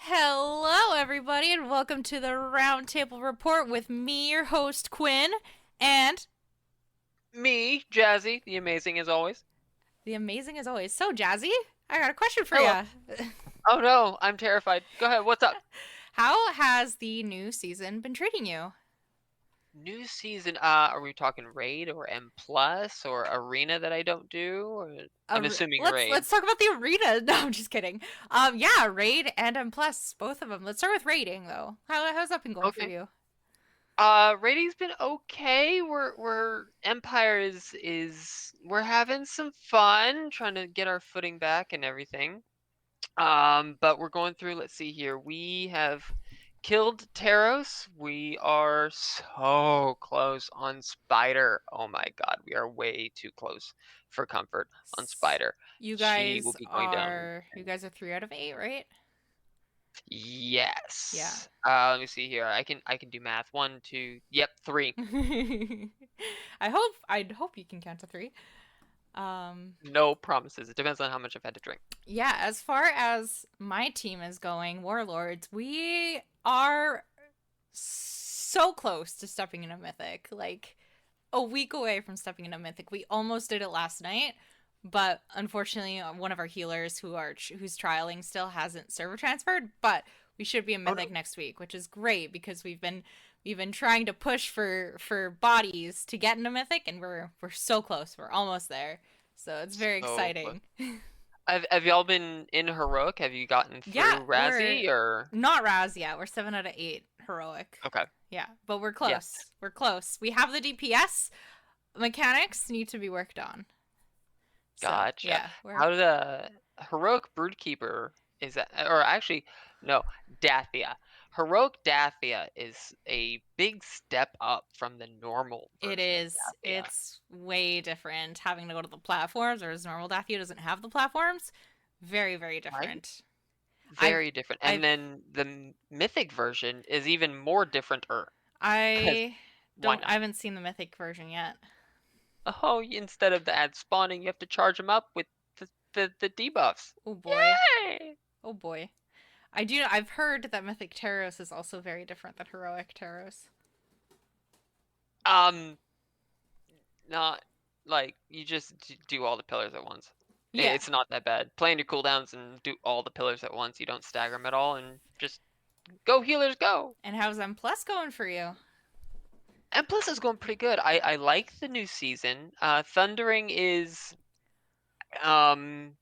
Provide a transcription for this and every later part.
Hello, everybody, and welcome to the Roundtable Report with me, your host, Quinn, and Me, Jazzy, the amazing as always. the amazing as always. So, Jazzy, I got a question for Hello. you. Oh no, I'm terrified. Go ahead, what's up? How has the new season been treating you? New season, are we talking raid or M plus or arena that I don't do? Or I'm assuming Let's raid. let's talk about the arena. No, I'm just kidding. Yeah, raid and M plus, both of them. Let's start with raiding though. How's that been going for Okay. you? Raiding's been okay. We're Empire is we're having some fun trying to get our footing back and everything. But we're going through, let's see here. We have killed Taros. We are so close on Spider. Oh my god, we are way too close for comfort on Spider. You She will guys be going down. are you guys are 3 out of 8, right? Yeah. Yes. Let me see here. I can do math. One, two. Yep, three. I'd hope you can count to three. No promises. It depends on how much I've had to drink. Yeah, as far as my team is going, Warlords, we are so close to stepping into Mythic. Like a week away from stepping into Mythic. We almost did it last night, but unfortunately, one of our healers who's trialing still hasn't server transferred. But we should be in Oh no. Mythic next week, which is great because we've been trying to push for bodies to get into Mythic, and we're so close. We're almost there, so it's very So close. exciting. Have y'all been in heroic? Have you gotten Yeah, through we're Razzie or not Raz yet. We're 7 out of 8 heroic. okay? Yeah, but we're Yes. close. We're close. We have the DPS. Mechanics need to be worked on. So Gotcha. yeah, we're How did a heroic broodkeeper is that? Or actually, no, Dathia. Heroic Dathia is a big step up from the normal it version of is. Dathia, It's way different having to go to the platforms, whereas normal Dathia doesn't have the platforms. Very, very right? different. I've Very different. And I've then the mythic version is even more different. Because I why don't I not? haven't seen the mythic version yet. Oh, instead of the ad spawning, you have to charge them up with the debuffs. Oh boy. Yay! Oh boy. I've heard that Mythic Taros is also very different than Heroic Taros. Um, Not like you just do all the pillars at once. Yeah. It's not that bad. Plan your cooldowns and do all the pillars at once. You don't stagger them at all, and just go healers go. And how's M Plus going for you? And plus, it's going pretty good. I like the new season. Thundering is um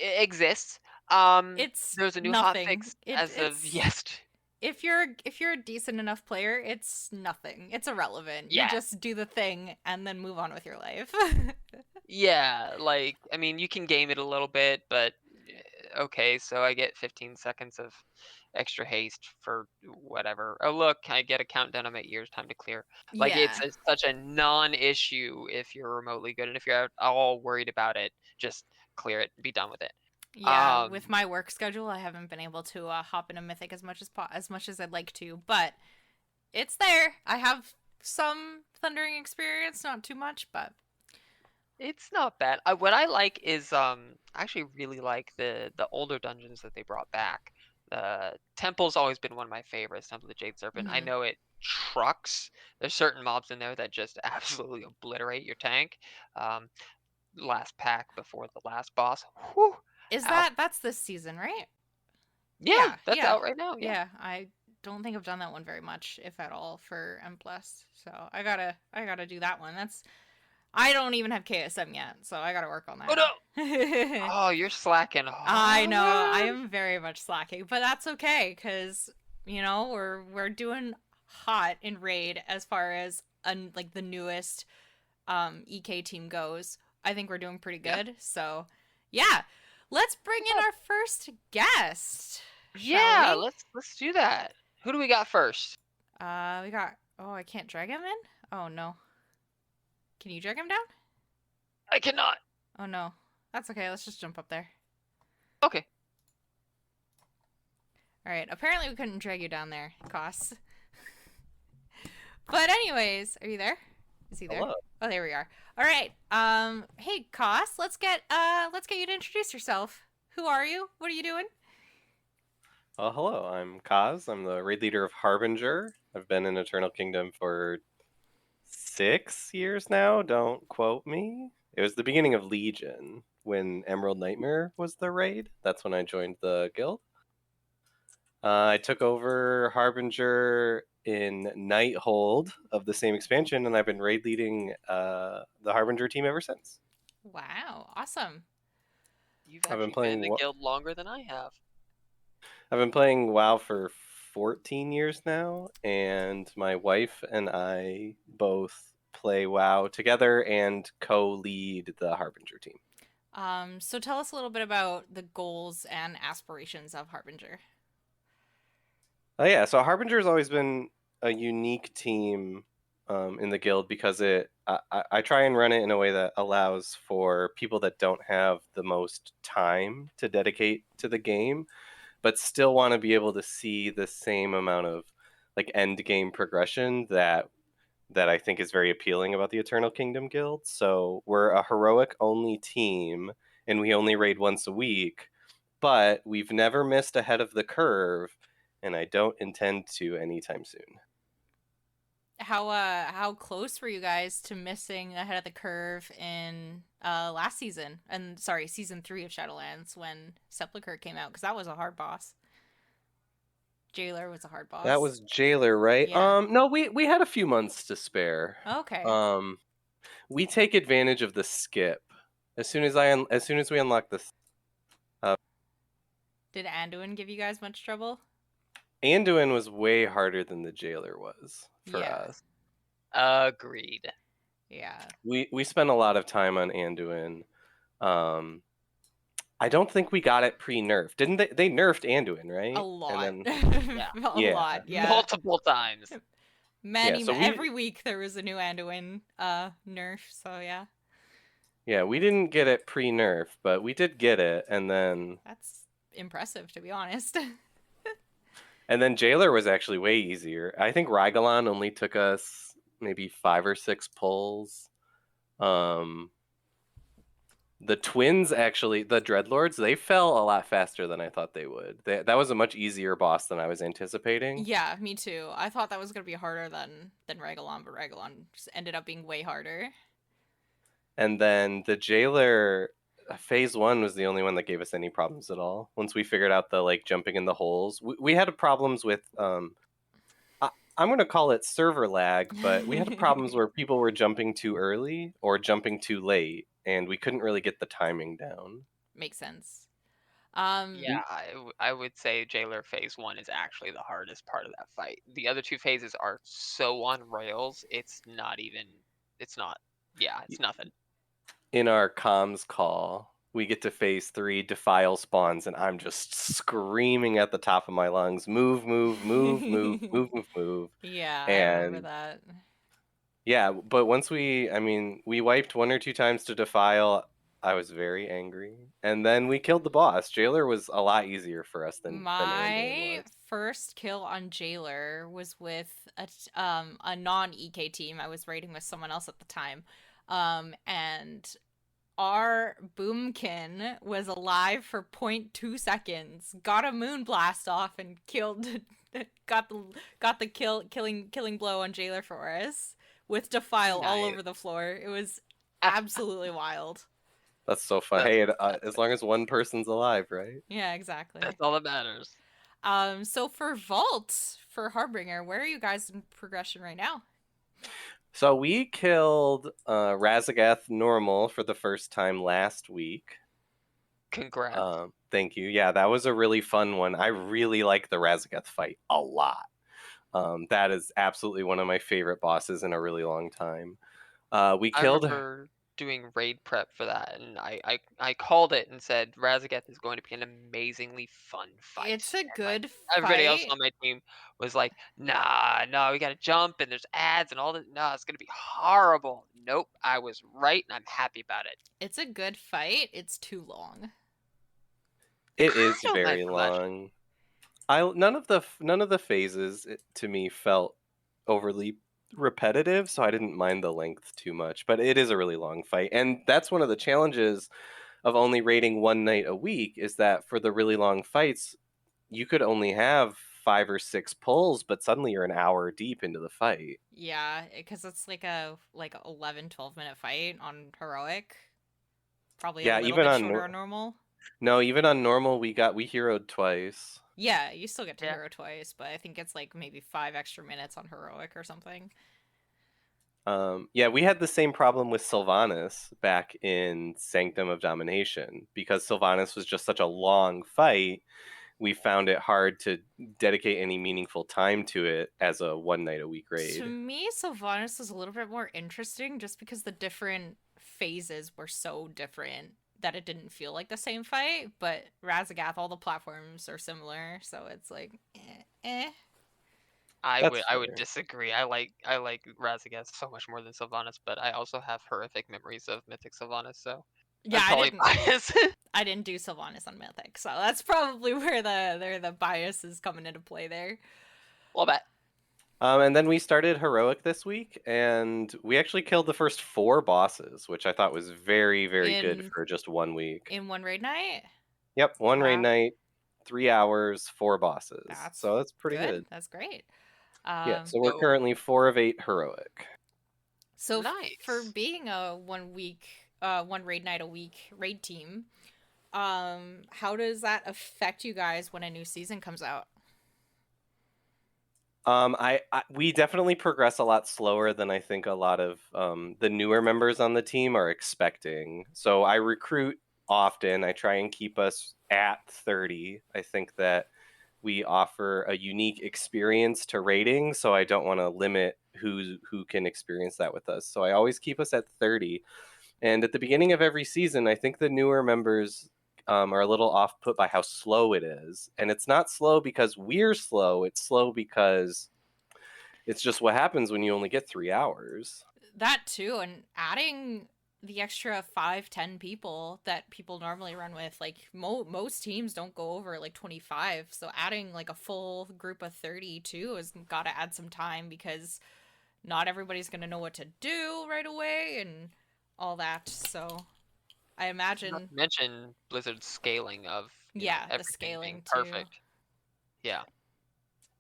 exists. It's There's a new nothing. hotfix as of It's yesterday. if you're a decent enough player, it's nothing. It's irrelevant. You Yeah, just do the thing and then move on with your life. yeah. Like I mean, you can game it a little bit, but okay. So I get 15 seconds of extra haste for whatever. Oh look, I get a countdown on my ears. Time to clear. Like Yeah. such a non-issue if you're remotely good, and if you're at all worried about it, just clear it and be done with it. Yeah, with Um, my work schedule, I haven't been able to hop into Mythic as much as I'd like to, but it's there. I have some thundering experience, not too much, but it's not bad. What I like is I actually really like the older dungeons that they brought back. The Temple's always been one of my favorites, Temple of the Jade Serpent. I mhm. know it trucks. There's certain mobs in there that just absolutely obliterate your tank. Um, last pack before the last boss. Whew, Is out. that's this season, right? Yeah, Yeah, that's yeah, out right now. Yeah. yeah. I don't think I've done that one very much, if at all, for M plus. So I gotta do that one. I don't even have KSM yet, so I gotta work on Oh no! that. Oh, you're slacking I know I hard. am very much slacking, but that's okay because we're doing hot in raid as far as like the newest EK team goes. I think we're doing pretty Yeah. good. So yeah, let's bring in our first guest, shall Yeah, we? let's do that. Who do we got first? We got. Oh, I can't drag him in. Oh no, can you drag him down? I cannot. Oh no, that's okay. Let's just jump up there. Okay. All right. Apparently we couldn't drag you down there, Cos. But anyways, are you there? Is he there? Hello. Oh, there we are. All right. Hey, Cos, let's get you to introduce yourself. Who are you? What are you doing? Hello, I'm Kaz. I'm the raid leader of Harbinger. I've been in Eternal Kingdom for 6 years now. Don't quote me. It was the beginning of Legion when Emerald Nightmare was the raid. That's when I joined the guild. I took over Harbinger in Nighthold of the same expansion, and I've been raid leading the Harbinger team ever since. Wow, awesome. You've I've been actually been in playing. the guild longer than I have. I've been playing WoW for 14 years now, and my wife and I both play WoW together and co-lead the Harbinger team. So tell us a little bit about the goals and aspirations of Harbinger. Oh yeah, so Harbinger's always been a unique team in the guild because I try and run it in a way that allows for people that don't have the most time to dedicate to the game, but still want to be able to see the same amount of like end game progression that I think is very appealing about the Eternal Kingdom Guild. So we're a heroic only team, and we only raid once a week, but we've never missed ahead of the curve, and I don't intend to anytime soon. How close were you guys to missing ahead of the curve in last season? And sorry, season 3 of Shadowlands when Sepulchre came out because that was a hard boss. Jailer was a hard That boss. was Jailer, right? Yeah. No, we had a few months to spare. Okay. Um, we take advantage of the skip as soon as we unlock this. Did Anduin give you guys much trouble? Anduin was way harder than the Jailer was for Yeah. us. Agreed. Yeah. We spent a lot of time on Anduin. Um, I don't think we got it pre-nerf. Didn't they? They nerfed Anduin, A right? And lot. then Yeah. A yeah, lot, yeah. Multiple times. yeah. Many So every week there was a new Anduin nerf, so yeah. we didn't get it pre-nerf, but we did get it, That's impressive to be honest. and then Jailer was actually way easier. I think Rygalon only took us maybe 5 or 6 pulls. Um, the twins actually, the Dreadlords, they fell a lot faster than I thought they would. That was a much easier boss than I was anticipating. Yeah, me too. I thought that was gonna be harder than Regalon, but Regalon just ended up being way harder. And then the Jailer phase 1 was the only one that gave us any problems at all. Once we figured out the like jumping in the holes, we had problems with I'm going to call it server lag, but we had problems where people were jumping too early or jumping too late, and we couldn't really get the timing down. Makes sense. Yeah, I would say Jailer phase 1 is actually the hardest part of that fight. The other two phases are so on rails, it's not even. It's not. Yeah, it's nothing. In our comms call, we get to phase 3, Defile spawns, and I'm just screaming at the top of my lungs, move, move, move, move, move, move, move. Yeah, I remember And that. yeah, but once we wiped 1 or 2 times to Defile, I was very angry. And then we killed the boss. Jailer was a lot easier for us than Anduin My was. first kill on Jailer was with a non EK team. I was raiding with someone else at the time. And our boomkin was alive for 0.2 seconds, got a moon blast off and killed got the killing blow on Jailer for us with Defile all Nice. over the floor. It was absolutely wild. That's so fun. That's Hey, fantastic. as long as one person's alive, right? Yeah, exactly. That's all that matters. So for Vault, for Harbinger, where are you guys in progression right now? So we killed Razagath normal for the first time last week. Congrats. Thank you. Yeah, that was a really fun one. I really like the Razagath fight a lot. That is absolutely one of my favorite bosses in a really long time. We I killed. remember doing raid prep for that, and I called it and said Razagath is going to be an amazingly fun fight. It's a And like good everybody else fight. on my team was like, nah, no, we got to jump and there's ads and all that. No, it's gonna be horrible. Nope, I was right, and I'm happy about it. It's a good fight. It's too long. It I is don't mind very so much. long. None of the phases to me felt overly repetitive, so I didn't mind the length too much. But it is a really long fight, and that's one of the challenges of only raiding one night a week. Is that for the really long fights, you could only have 5 or 6 pulls, but suddenly you're an hour deep into the fight. Yeah, because it's like a 11, 12-minute fight on heroic. Probably a Yeah, little even bit on shorter on normal. no, even on normal we heroed twice. Yeah, you still get to Yeah. hero twice, but I think it's like maybe 5 extra minutes on heroic or something. Yeah, we had the same problem with Sylvanas back in Sanctum of Domination because Sylvanas was just such a long fight. We found it hard to dedicate any meaningful time to it as a one night a week To raid. me, Sylvanas was a little bit more interesting just because the different phases were so different that it didn't feel like the same fight. But Razagath, all the platforms are similar, so it's like, eh. I That's would fair. disagree. I like Razageth so much more than Sylvanas, but I also have horrific memories of Mythic Sylvanas, so Yeah, I'm probably biased. I didn't do Sylvanas on Mythic, so that's probably where the bias is coming into play there. Well, bet. And then we started heroic this week, and we actually killed the first 4 bosses, which I thought was very, very good In for just 1 week. in one raid night. Yep, 1 raid Wow, night, 3 hours, 4 bosses. that's So that's pretty good. good. That's great. Yeah, so we're Go. currently 4 of 8 heroic. So for Nice. being a 1 week, 1 raid night a week raid team, how does that affect you guys when a new season comes out? We definitely progress a lot slower than I think a lot of the newer members on the team are expecting. So I recruit often. I try and keep us at 30. I think that we offer a unique experience to rating, so I don't want to limit who can experience that with us. So I always keep us at 30. And at the beginning of every season, I think the newer members are a little off put by how slow it is. And it's not slow because we're slow, it's slow because it's just what happens when you only get 3 hours. That too, and adding the extra 5, 10 people that people normally run with, like most teams don't go over like 25, so adding like a full group of 30 too has got to add some time because not everybody's going to know what to do right away and all that. So I Not imagine, to mention Blizzard's scaling of yeah, the everything being scaling too. perfect. Yeah.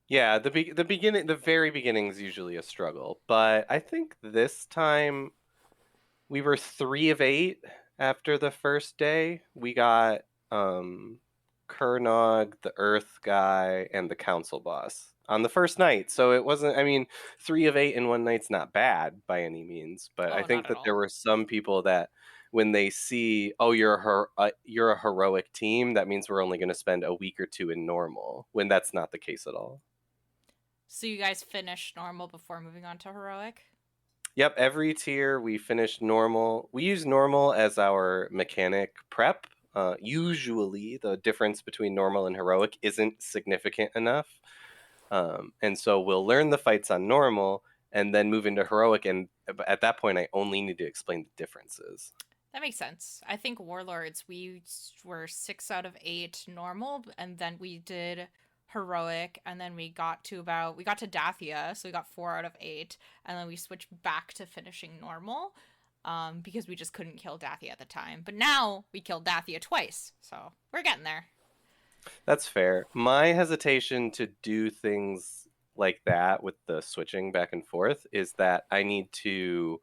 Yeah, the beginning, the very beginning is usually a struggle, but I think this time we were 3 of 8 after the first day. We got Kurnog, the Earth guy, and the Council boss on the first night. So it wasn't, I mean, 3 of 8 in one night's not bad by any means, but I Oh, not think at that there all. were some people that when they see, oh, you're a heroic team, that means we're only going to spend a week or 2 in normal, when that's not the case at all. So you guys finish normal before moving on to heroic? Yep, every tier we finish normal. We use normal as our mechanic prep. Usually, the difference between normal and heroic isn't significant enough. And so we'll learn the fights on normal and then move into heroic. And at that point, I only need to explain the differences. That makes sense. I think Warlords, we were 6 out of 8 normal, and then we did heroic, and then we got to Dathia, so we got 4 out of 8, and then we switched back to finishing normal, because we just couldn't kill Dathia at the time. But now we killed Dathia twice, so we're getting there. That's fair. My hesitation to do things like that with the switching back and forth is that I need to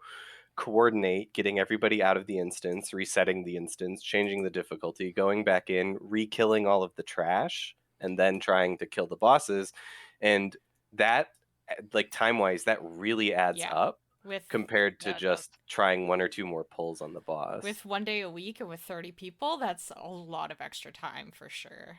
coordinate getting everybody out of the instance, resetting the instance, changing the difficulty, going back in, re-killing all of the trash, and then trying to kill the bosses. And that, like time-wise, that really adds Yeah, up with compared to Yeah, it does. just trying 1 or 2 more pulls on the boss. with 1 day a week and with 30 people, that's a lot of extra time for sure.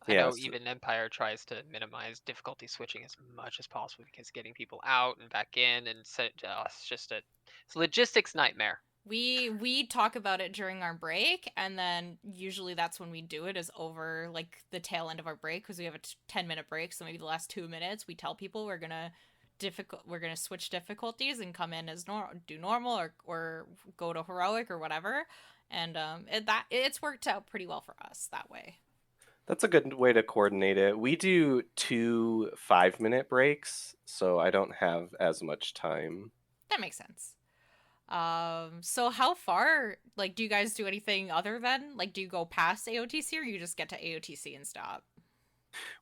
I know Yes. even Empire tries to minimize difficulty switching as much as possible because getting people out and back in and it's just it's a logistics nightmare. We talk about it during our break, and then usually that's when we do it is over like the tail end of our break because we have a 10-minute break. So maybe the last 2 minutes we tell people we're gonna switch difficulties and come in as do normal or go to heroic or whatever, and it's worked out pretty well for us that way. That's a good way to coordinate it. We do 2 5-minute breaks, so I don't have as much time. That makes sense. So how far, like, do you guys do anything other than, like, do you go past AOTC or you just get to AOTC and stop?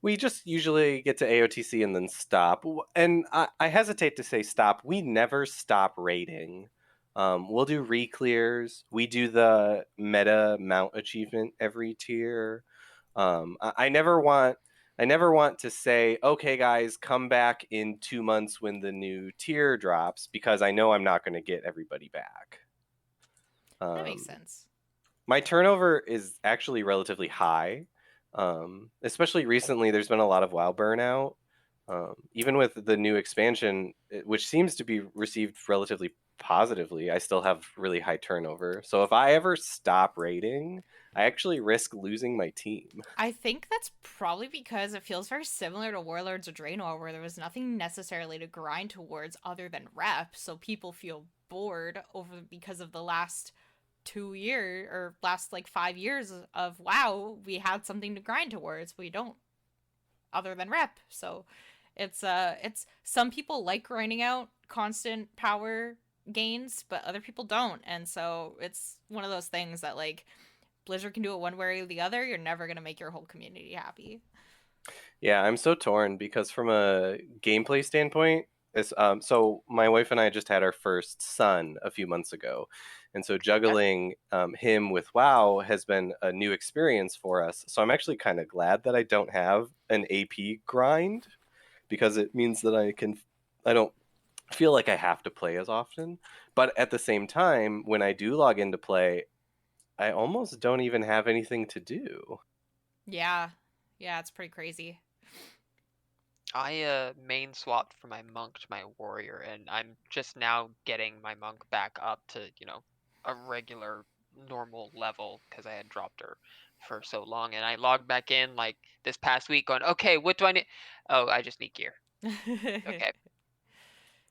We just usually get to AOTC and then stop. And I hesitate to say stop. We never stop raiding. We'll do re-clears. We do the meta mount achievement every tier. I never want to say, okay, guys, come back in 2 months when the new tier drops, because I know I'm not going to get everybody back. That makes Um, sense. my turnover is actually relatively high. Especially recently, there's been a lot of WoW burnout. Even with the new expansion, which seems to be received relatively positively, I still have really high turnover. So if I ever stop raiding, I actually risk losing my team. I think that's probably because it feels very similar to Warlords of Draenor, where there was nothing necessarily to grind towards other than rep, so people feel bored over because of the last 2 years or last like 5 years of WoW. We had something to grind towards. We don't, other than rep. So it's some people like grinding out constant power gains, but other people don't, and so it's one of those things that like Blizzard can do it one way or the other. You're never gonna make your whole community happy. Yeah, I'm so torn because from a gameplay standpoint, so my wife and I just had our first son a few months ago, and so juggling him with WoW has been a new experience for us. So I'm actually kind of glad that I don't have an AP grind, because it means that I don't feel like I have to play as often. But at the same time, when I do log into play, I almost don't even have anything to do. Yeah, yeah, it's pretty crazy. I main swapped from my monk to my warrior, and I'm just now getting my monk back up to, a regular normal level because I had dropped her for so long. And I logged back in like this past week going, okay, what do I need? Oh, I just need gear. Okay,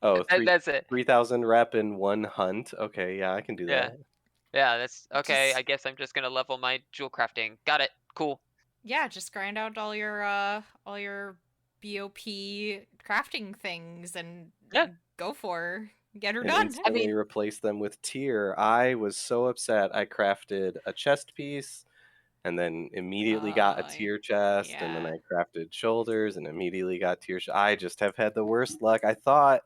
Oh, that's it. 3,000 rep in one hunt. Okay, yeah, I can do Yeah, that. yeah, that's okay. I Just guess I'm just gonna level my jewel crafting. Got it. Cool. yeah, just grind out all your BOP crafting things and Yeah. go for her. Get her And done. I instantly mean, replace them with tier. I was so upset. I crafted a chest piece and then immediately got a tier chest, and then Yeah. I crafted shoulders and immediately got I just have had the worst luck. I thought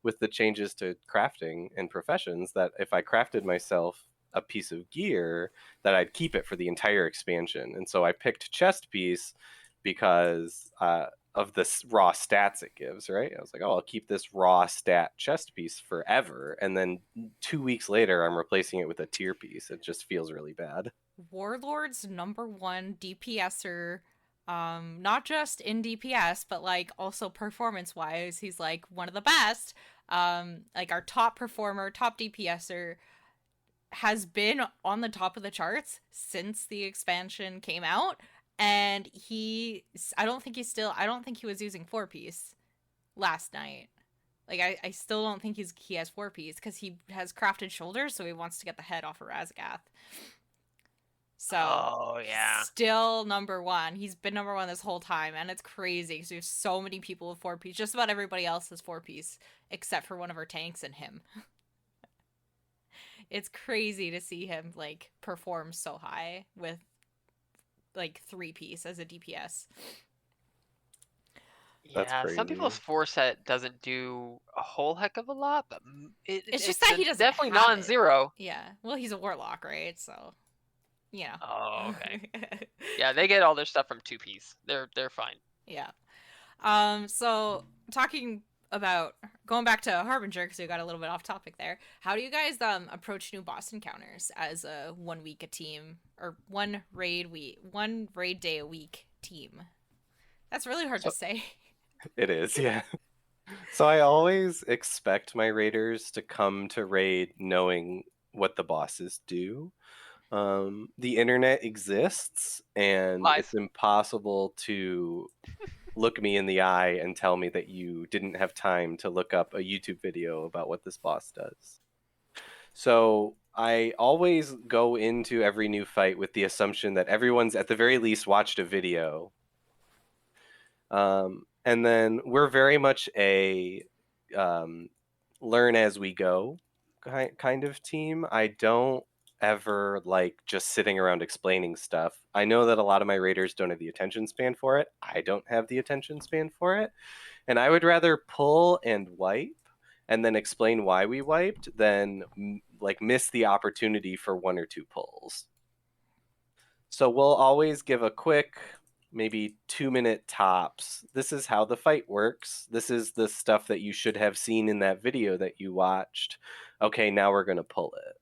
with the changes to crafting and professions that if I crafted myself a piece of gear that I'd keep it for the entire expansion. And so I picked chest piece because of the raw stats it gives, right? I was like, oh, I'll keep this raw stat chest piece forever. And then 2 weeks later, I'm replacing it with a tier piece. It just feels really bad. Warlord's #1 DPSer, not just in DPS, but like also performance wise, he's like one of the best. Like our top performer, top DPSer, has been on the top of the charts since the expansion came out. And I don't think I don't think he was using 4-piece last night. Like, I still don't think he has 4-piece because he has crafted shoulders, so he wants to get the head off of Razagath. So, oh yeah. still #1. He's been #1 this whole time, and it's crazy because there's so many people with 4-piece. Just about everybody else has 4-piece, except for one of our tanks and him. It's crazy to see him, like, perform so high with, like, 3-piece as a DPS. That's Yeah, some crazy. people's foreset doesn't do a whole heck of a lot, but It's just it's that he doesn't definitely have it. non-zero. Yeah. Well, he's a warlock, right? So, you know. Oh, okay. Yeah, they get all their stuff from 2-piece. They're fine. Yeah. So talking about going back to Harbinger because we got a little bit off topic there. How do you guys approach new boss encounters as a 1 week a team or one raid day a week team? That's really hard to So say. it is, yeah. So I always expect my raiders to come to raid knowing what the bosses do. The internet exists, and it's Lies. impossible to look me in the eye and tell me that you didn't have time to look up a YouTube video about what this boss does. So I always go into every new fight with the assumption that everyone's at the very least watched a video. And then we're very much a learn as we go kind of team. I don't ever like just sitting around explaining stuff. I know that a lot of my raiders don't have the attention span for it. I don't have the attention span for it. And I would rather pull and wipe and then explain why we wiped than like miss the opportunity for 1 or 2 pulls. So we'll always give a quick, maybe 2-minute tops. This is how the fight works. This is the stuff that you should have seen in that video that you watched. Okay, now we're going to pull it.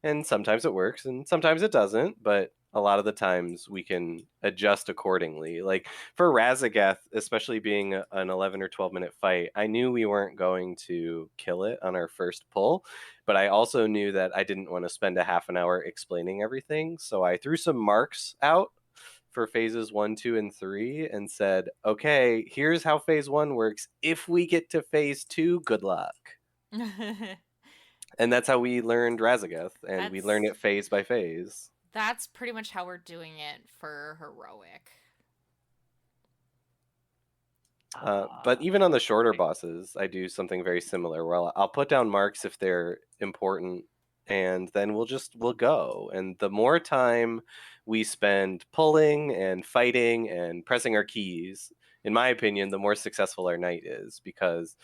And sometimes it works and sometimes it doesn't, but a lot of the times we can adjust accordingly. Like for Razagath, especially being an 11 or 12-minute fight, I knew we weren't going to kill it on our first pull, but I also knew that I didn't want to spend a half an hour explaining everything. So I threw some marks out for phases 1, 2, and 3 and said, okay, here's how phase 1 works. If we get to phase 2, good luck. And that's how we learned Razagath, and we learn it phase by phase. That's pretty much how we're doing it for Heroic. But even on the shorter bosses, I do something very similar where I'll put down marks if they're important, and then we'll go. And the more time we spend pulling and fighting and pressing our keys, in my opinion, the more successful our night is, because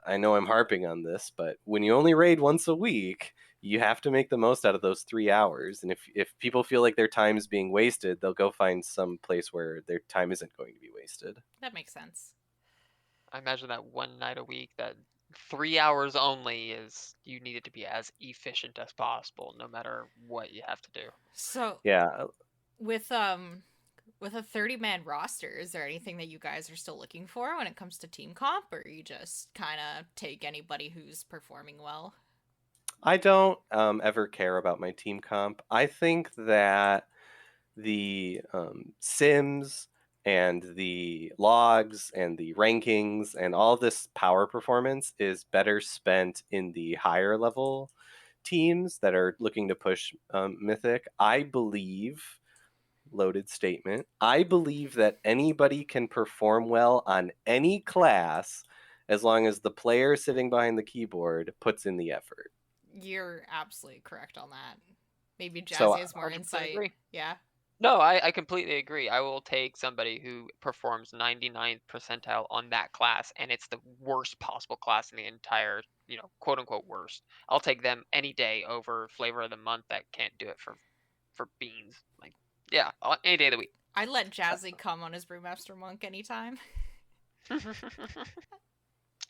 I know I'm harping on this, but when you only raid once a week, you have to make the most out of those 3 hours. And if people feel like their time is being wasted, they'll go find some place where their time isn't going to be wasted. That makes sense. I imagine that one night a week, that 3 hours only, is you need it to be as efficient as possible, no matter what you have to do. So yeah, with a 30-man roster, is there anything that you guys are still looking for when it comes to team comp, or you just kind of take anybody who's performing well? I don't ever care about my team comp. I think that the sims and the logs and the rankings and all this power performance is better spent in the higher level teams that are looking to push Mythic. I believe, loaded statement, I believe that anybody can perform well on any class as long as the player sitting behind the keyboard puts in the effort. You're absolutely correct on that. Maybe Jazzy So, has more 100% insight. agree. Yeah. No, I completely agree. I will take somebody who performs 99th percentile on that class, and it's the worst possible class in the entire, quote unquote worst. I'll take them any day over flavor of the month that can't do it for beans. Like, yeah, any day of the week. I'd let Jazzy come on his Brewmaster Monk anytime.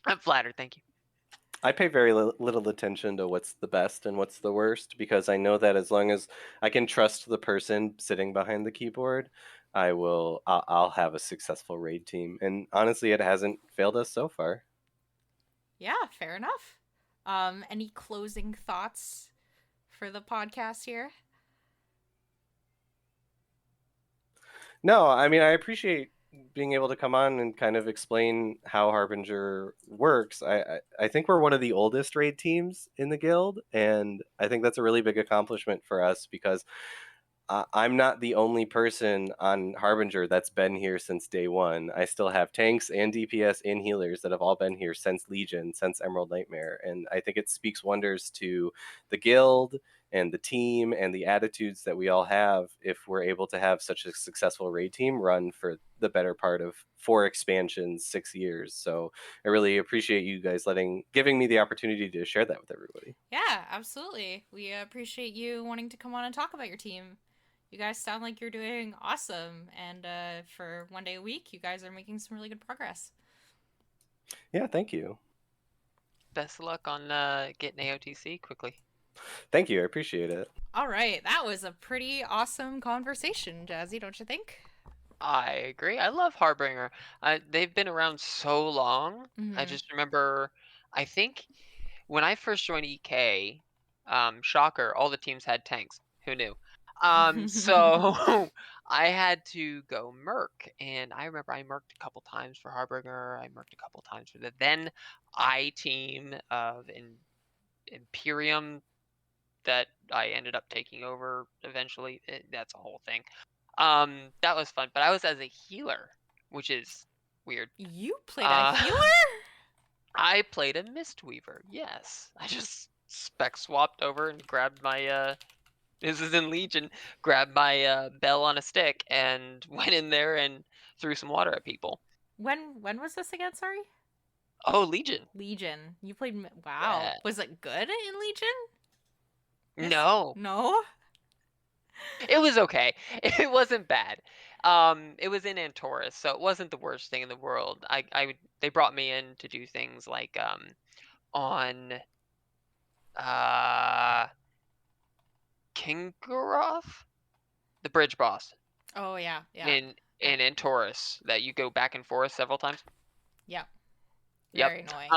I'm flattered, thank you. I pay very little attention to what's the best and what's the worst, because I know that as long as I can trust the person sitting behind the keyboard, I'll have a successful raid team. And honestly, it hasn't failed us so far. Yeah, fair enough. Any closing thoughts for the podcast here? No, I mean, I appreciate being able to come on and kind of explain how Harbinger works. I think we're one of the oldest raid teams in the guild, and I think that's a really big accomplishment for us, because I'm not the only person on Harbinger that's been here since day one. I still have tanks and DPS and healers that have all been here since Legion, since Emerald Nightmare. And I think it speaks wonders to the guild and the team and the attitudes that we all have if we're able to have such a successful raid team run for the better part of 4 expansions, 6 years. So I really appreciate you guys giving me the opportunity to share that with everybody. Yeah, absolutely. We appreciate you wanting to come on and talk about your team. You guys sound like you're doing awesome, and for 1 day a week, you guys are making some really good progress. Yeah, thank you. Best of luck on getting AOTC quickly. Thank you, I appreciate it. All right, that was a pretty awesome conversation, Jazzy, don't you think? I agree. I love Harbinger. They've been around so long. I just remember, I think when I first joined EK, shocker, all the teams had tanks. Who knew? So I had to go merc, and I remember I merked a couple times for Harbinger. I merked a couple times for the then I team of Imperium that I ended up taking over eventually. That's a whole thing. That was fun, but I was as a healer, which is weird. You played a healer? I played a Mistweaver. Yes, I just spec swapped over and grabbed my this is in Legion, grabbed my bell on a stick and went in there and threw some water at people. When was this again? Sorry. Oh, Legion. Legion. You played. Wow. Yeah. Was it good in Legion? Yes. No. No. It was okay. It wasn't bad. It was in Antorus, so it wasn't the worst thing in the world. They brought me in to do things like on uh Kingaroth, the bridge boss Oh yeah. Yeah. in Antorus that you go back and forth several times. Yeah. Yep. Very annoying.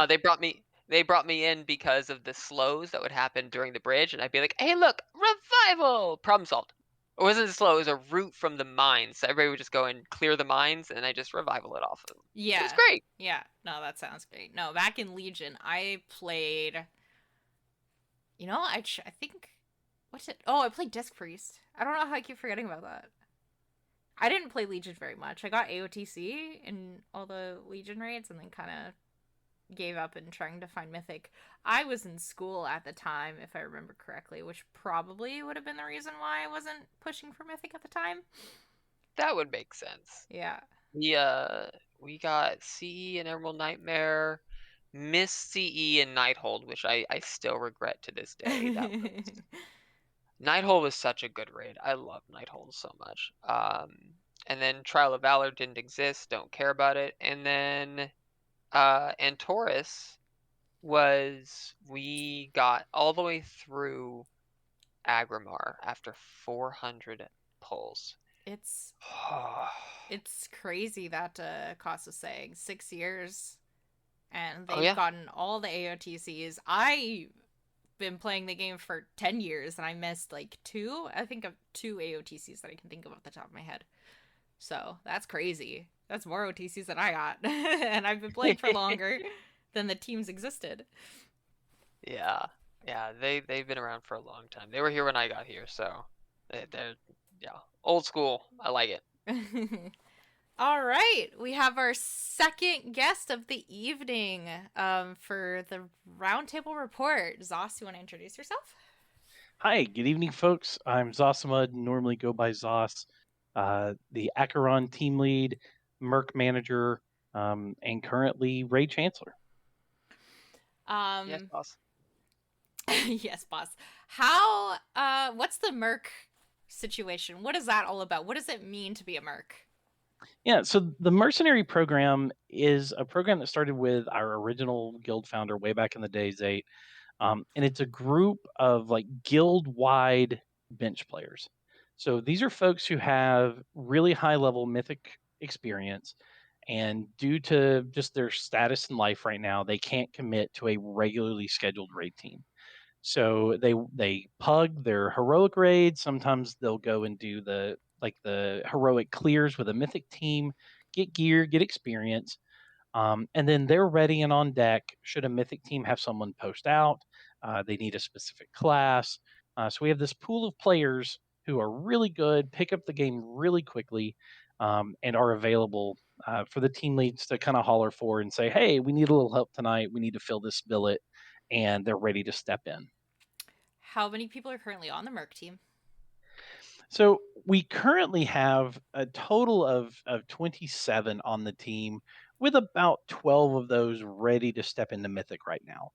They brought me in because of the slows that would happen during the bridge, and I'd be like, "Hey, look, revival! Problem solved." It wasn't slow; it was a route from the mines. So everybody would just go and clear the mines, and I just revival it off of them. Yeah. It was great. Yeah. No, that sounds great. No, back in Legion, I played. You know, I think. What's it? Oh, I played Disc Priest. I don't know how I keep forgetting about that. I didn't play Legion very much. I got AOTC in all the Legion raids, and then kind of gave up in trying to find Mythic. I was in school at the time, if I remember correctly, which probably would have been the reason why I wasn't pushing for Mythic at the time. That would make sense. Yeah. We got CE and Emerald Nightmare, missed CE and Nighthold, which I still regret to this day. Nighthold was such a good raid. I love Nighthold so much. And then Trial of Valor didn't exist. Don't care about it. And then Antorus we got all the way through Agrimar after 400 pulls. It's crazy that Cost was saying 6 years, and they've gotten all the AOTCs. I've been playing the game for 10 years, and I missed like two. I think of two AOTCs that I can think of off the top of my head. So that's crazy. That's more OTCs than I got, and I've been playing for longer than the teams existed. Yeah, they've been around for a long time. They were here when I got here, so they're old school. I like it. All right, we have our second guest of the evening for the Roundtable Report. Zoss, you want to introduce yourself? Hi, good evening, folks. I'm Zossamud, normally go by Zoss, the Acheron team lead, Merc manager, and currently Raid Chancellor. Yes, boss. Yes, boss. How, what's the Merc situation? What is that all about? What does it mean to be a Merc? Yeah, so the Mercenary program is a program that started with our original guild founder way back in the day, Zate. And it's a group of like guild-wide bench players. So these are folks who have really high-level mythic experience, and due to just their status in life right now, they can't commit to a regularly scheduled raid team. So they pug their heroic raids. Sometimes they'll go and do the heroic clears with a mythic team, get gear, get experience, and then they're ready and on deck should a mythic team have someone post out. They need a specific class. So we have this pool of players who are really good, pick up the game really quickly, and are available for the team leads to kind of holler for and say, hey, we need a little help tonight. We need to fill this billet. And they're ready to step in. How many people are currently on the Merc team? So we currently have a total of 27 on the team, with about 12 of those ready to step into Mythic right now.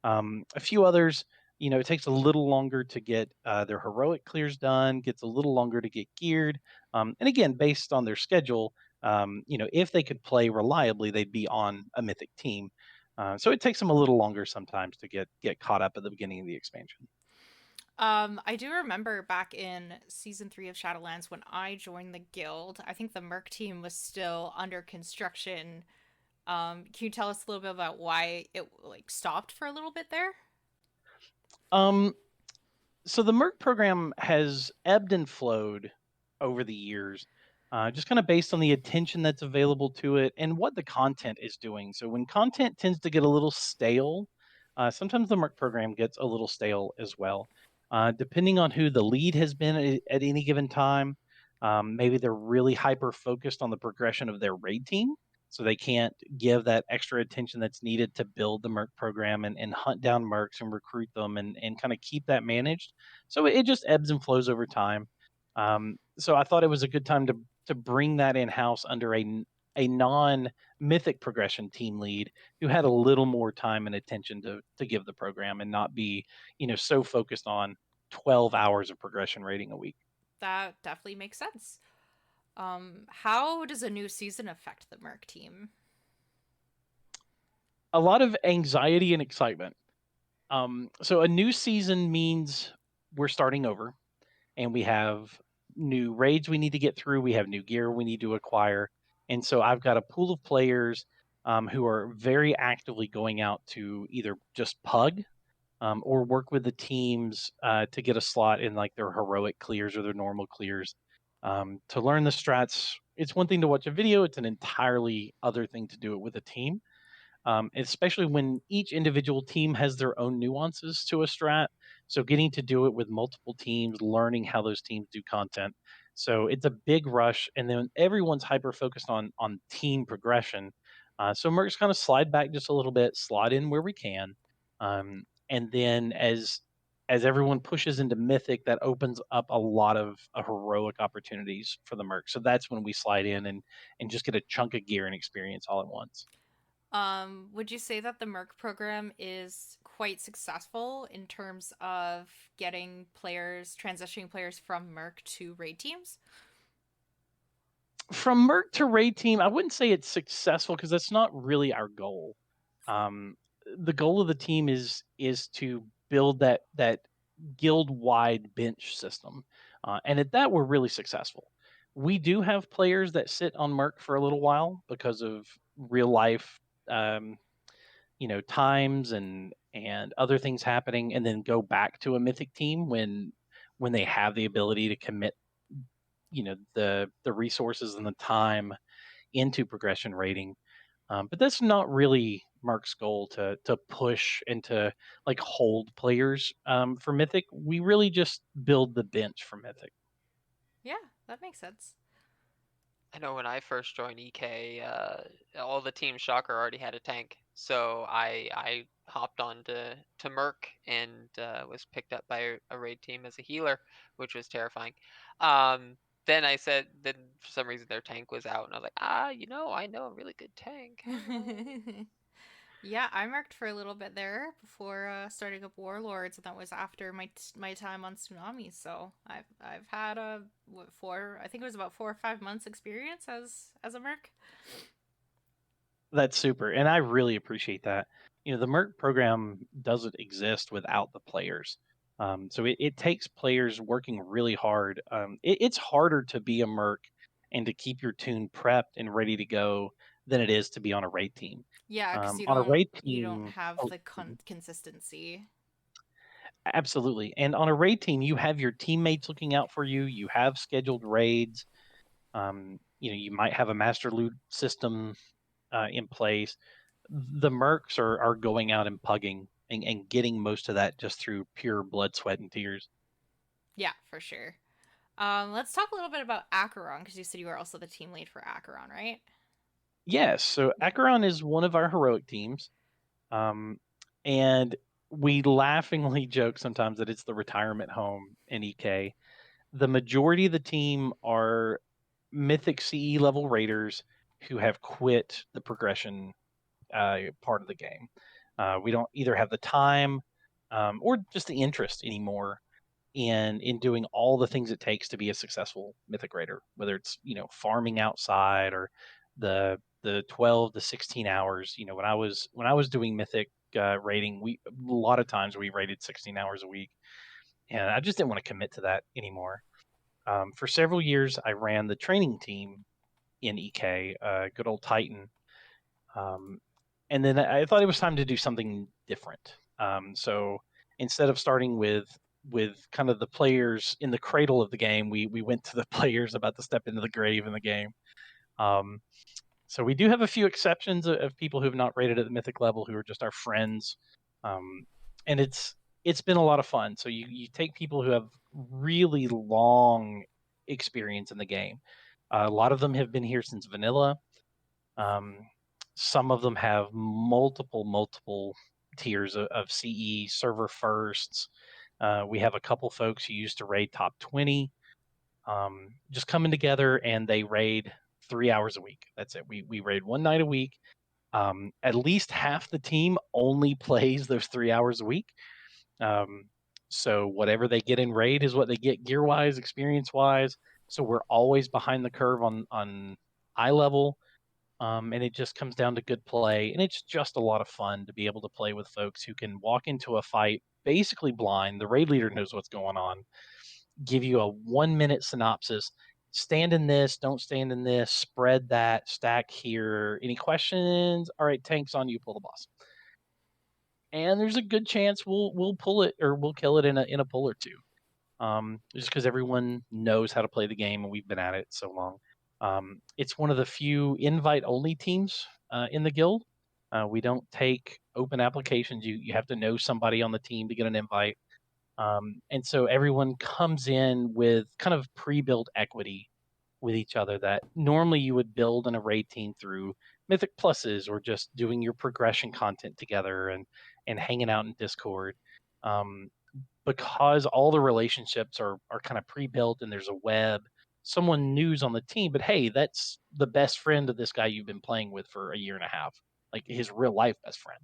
A few others, it takes a little longer to get their heroic clears done, gets a little longer to get geared. And again, based on their schedule, if they could play reliably, they'd be on a Mythic team. So it takes them a little longer sometimes to get caught up at the beginning of the expansion. I do remember back in season 3 of Shadowlands when I joined the guild, I think the Merc team was still under construction. Can you tell us a little bit about why it stopped for a little bit there? So the Merc program has ebbed and flowed over the years, just kind of based on the attention that's available to it and what the content is doing. So when content tends to get a little stale, sometimes the Merc program gets a little stale as well. Depending on who the lead has been at any given time, maybe they're really hyper focused on the progression of their raid team. so they can't give that extra attention that's needed to build the Merc program and hunt down Mercs and recruit them and kind of keep that managed. So it just ebbs and flows over time. So I thought it was a good time to bring that in house under a non mythic progression team lead who had a little more time and attention to give the program and not be so focused on 12 hours of progression rating a week. That definitely makes sense. How does a new season affect the Merc team? A lot of anxiety and excitement. So a new season means we're starting over and we have new raids we need to get through. We have new gear we need to acquire. And so I've got a pool of players who are very actively going out to either just pug or work with the teams to get a slot in like their heroic clears or their normal clears to learn the strats. It's one thing to watch a video, it's an entirely other thing to do it with a team, especially when each individual team has their own nuances to a strat. So getting to do it with multiple teams, learning how those teams do content. So it's a big rush, and then everyone's hyper focused on team progression. So Mercs kind of slide back just a little bit, slot in where we can, and then as everyone pushes into Mythic, that opens up a lot of heroic opportunities for the Mercs. So that's when we slide in and just get a chunk of gear and experience all at once. Would you say that the Merc program is quite successful in terms of getting players, transitioning players from Merc to raid teams? From Merc to raid team, I wouldn't say it's successful because that's not really our goal. Um, the goal of the team is to build that guild wide bench system, and at that we're really successful. We do have players that sit on Merc for a little while because of real life, um, times and other things happening, and then go back to a mythic team when they have the ability to commit the resources and the time into progression rating. But that's not really Mark's goal to push and to like hold players for Mythic. We really just build the bench for Mythic. Yeah, that makes sense. I know when I first joined EK, all the Team Shocker already had a tank, so I hopped on to Merc and was picked up by a raid team as a healer, which was terrifying. Then for some reason their tank was out, and I was like, I know a really good tank. Yeah, I marked for a little bit there before starting up Warlords, and that was after my time on Tsunami. So I've had I think it was about 4 or 5 months experience as a merc. That's super, and I really appreciate that. The Merc program doesn't exist without the players. So it takes players working really hard. It's harder to be a Merc and to keep your tune prepped and ready to go than it is to be on a raid team. Yeah, because On a raid you don't team, have oh, the consistency. absolutely. And on a raid team, you have your teammates looking out for you. You have scheduled raids. You might have a master loot system in place. The Mercs are going out and pugging and getting most of that just through pure blood, sweat, and tears. Yeah, for sure. Let's talk a little bit about Acheron, because you said you were also the team lead for Acheron, right? Yes, so Yeah. Acheron is one of our heroic teams. And we laughingly joke sometimes that it's the retirement home in EK. The majority of the team are Mythic CE level raiders who have quit the progression part of the game. We don't either have the time or just the interest anymore in doing all the things it takes to be a successful Mythic raider, whether it's farming outside or the 12 to 16 hours. When I was doing Mythic raiding, we a lot of times we raided 16 hours a week, and I just didn't want to commit to that anymore. For several years, I ran the training team in EK, good old Titan. And then I thought it was time to do something different. So instead of starting with kind of the players in the cradle of the game, we went to the players about to step into the grave in the game. Um, so we do have a few exceptions of people who have not rated at the mythic level who are just our friends, and it's been a lot of fun. So you take people who have really long experience in the game. A lot of them have been here since vanilla. Some of them have multiple tiers of CE server firsts. We have a couple folks who used to raid top 20, just coming together, and they raid 3 hours a week. That's it. We raid one night a week. At least half the team only plays those 3 hours a week. So whatever they get in raid is what they get gear wise, experience wise. So we're always behind the curve on eye level. And it just comes down to good play. And it's just a lot of fun to be able to play with folks who can walk into a fight basically blind. The raid leader knows what's going on, give you a 1 minute synopsis. Stand in this, don't stand in this, spread that, stack here. Any questions? All right, tank's on you, pull the boss. And there's a good chance we'll pull it or we'll kill it in a pull or two. Just because everyone knows how to play the game and we've been at it so long. It's one of the few invite-only teams in the guild. We don't take open applications. You have to know somebody on the team to get an invite. And so everyone comes in with kind of pre-built equity with each other that normally you would build in a raid team through Mythic Pluses or just doing your progression content together and hanging out in Discord. Because all the relationships are kind of pre-built and there's a web, someone new's on the team, but hey, that's the best friend of this guy you've been playing with for a year and a half, like his real life best friend.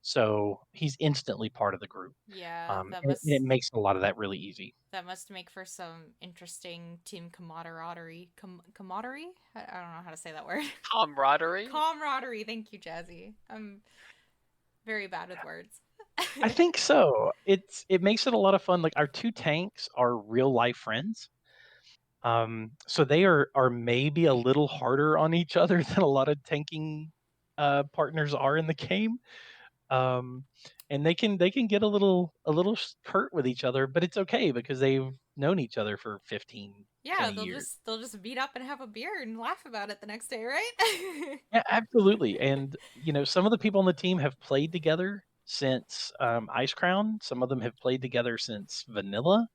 So he's instantly part of the group. Yeah, And it makes a lot of that really easy. that must make for some interesting team camaraderie. Camaraderie? I don't know how to say that word. Camaraderie? Camaraderie. Thank you, Jazzy. I'm very bad with words. I think so. It makes it a lot of fun. Like our two tanks are real life friends. So they are maybe a little harder on each other than a lot of tanking partners are in the game. And they can get a little hurt with each other, but it's okay because they've known each other for 15 Yeah, 20 years. they'll just meet up and have a beer and laugh about it the next day, right? Yeah, absolutely. And some of the people on the team have played together since Ice Crown. Some of them have played together since Vanilla.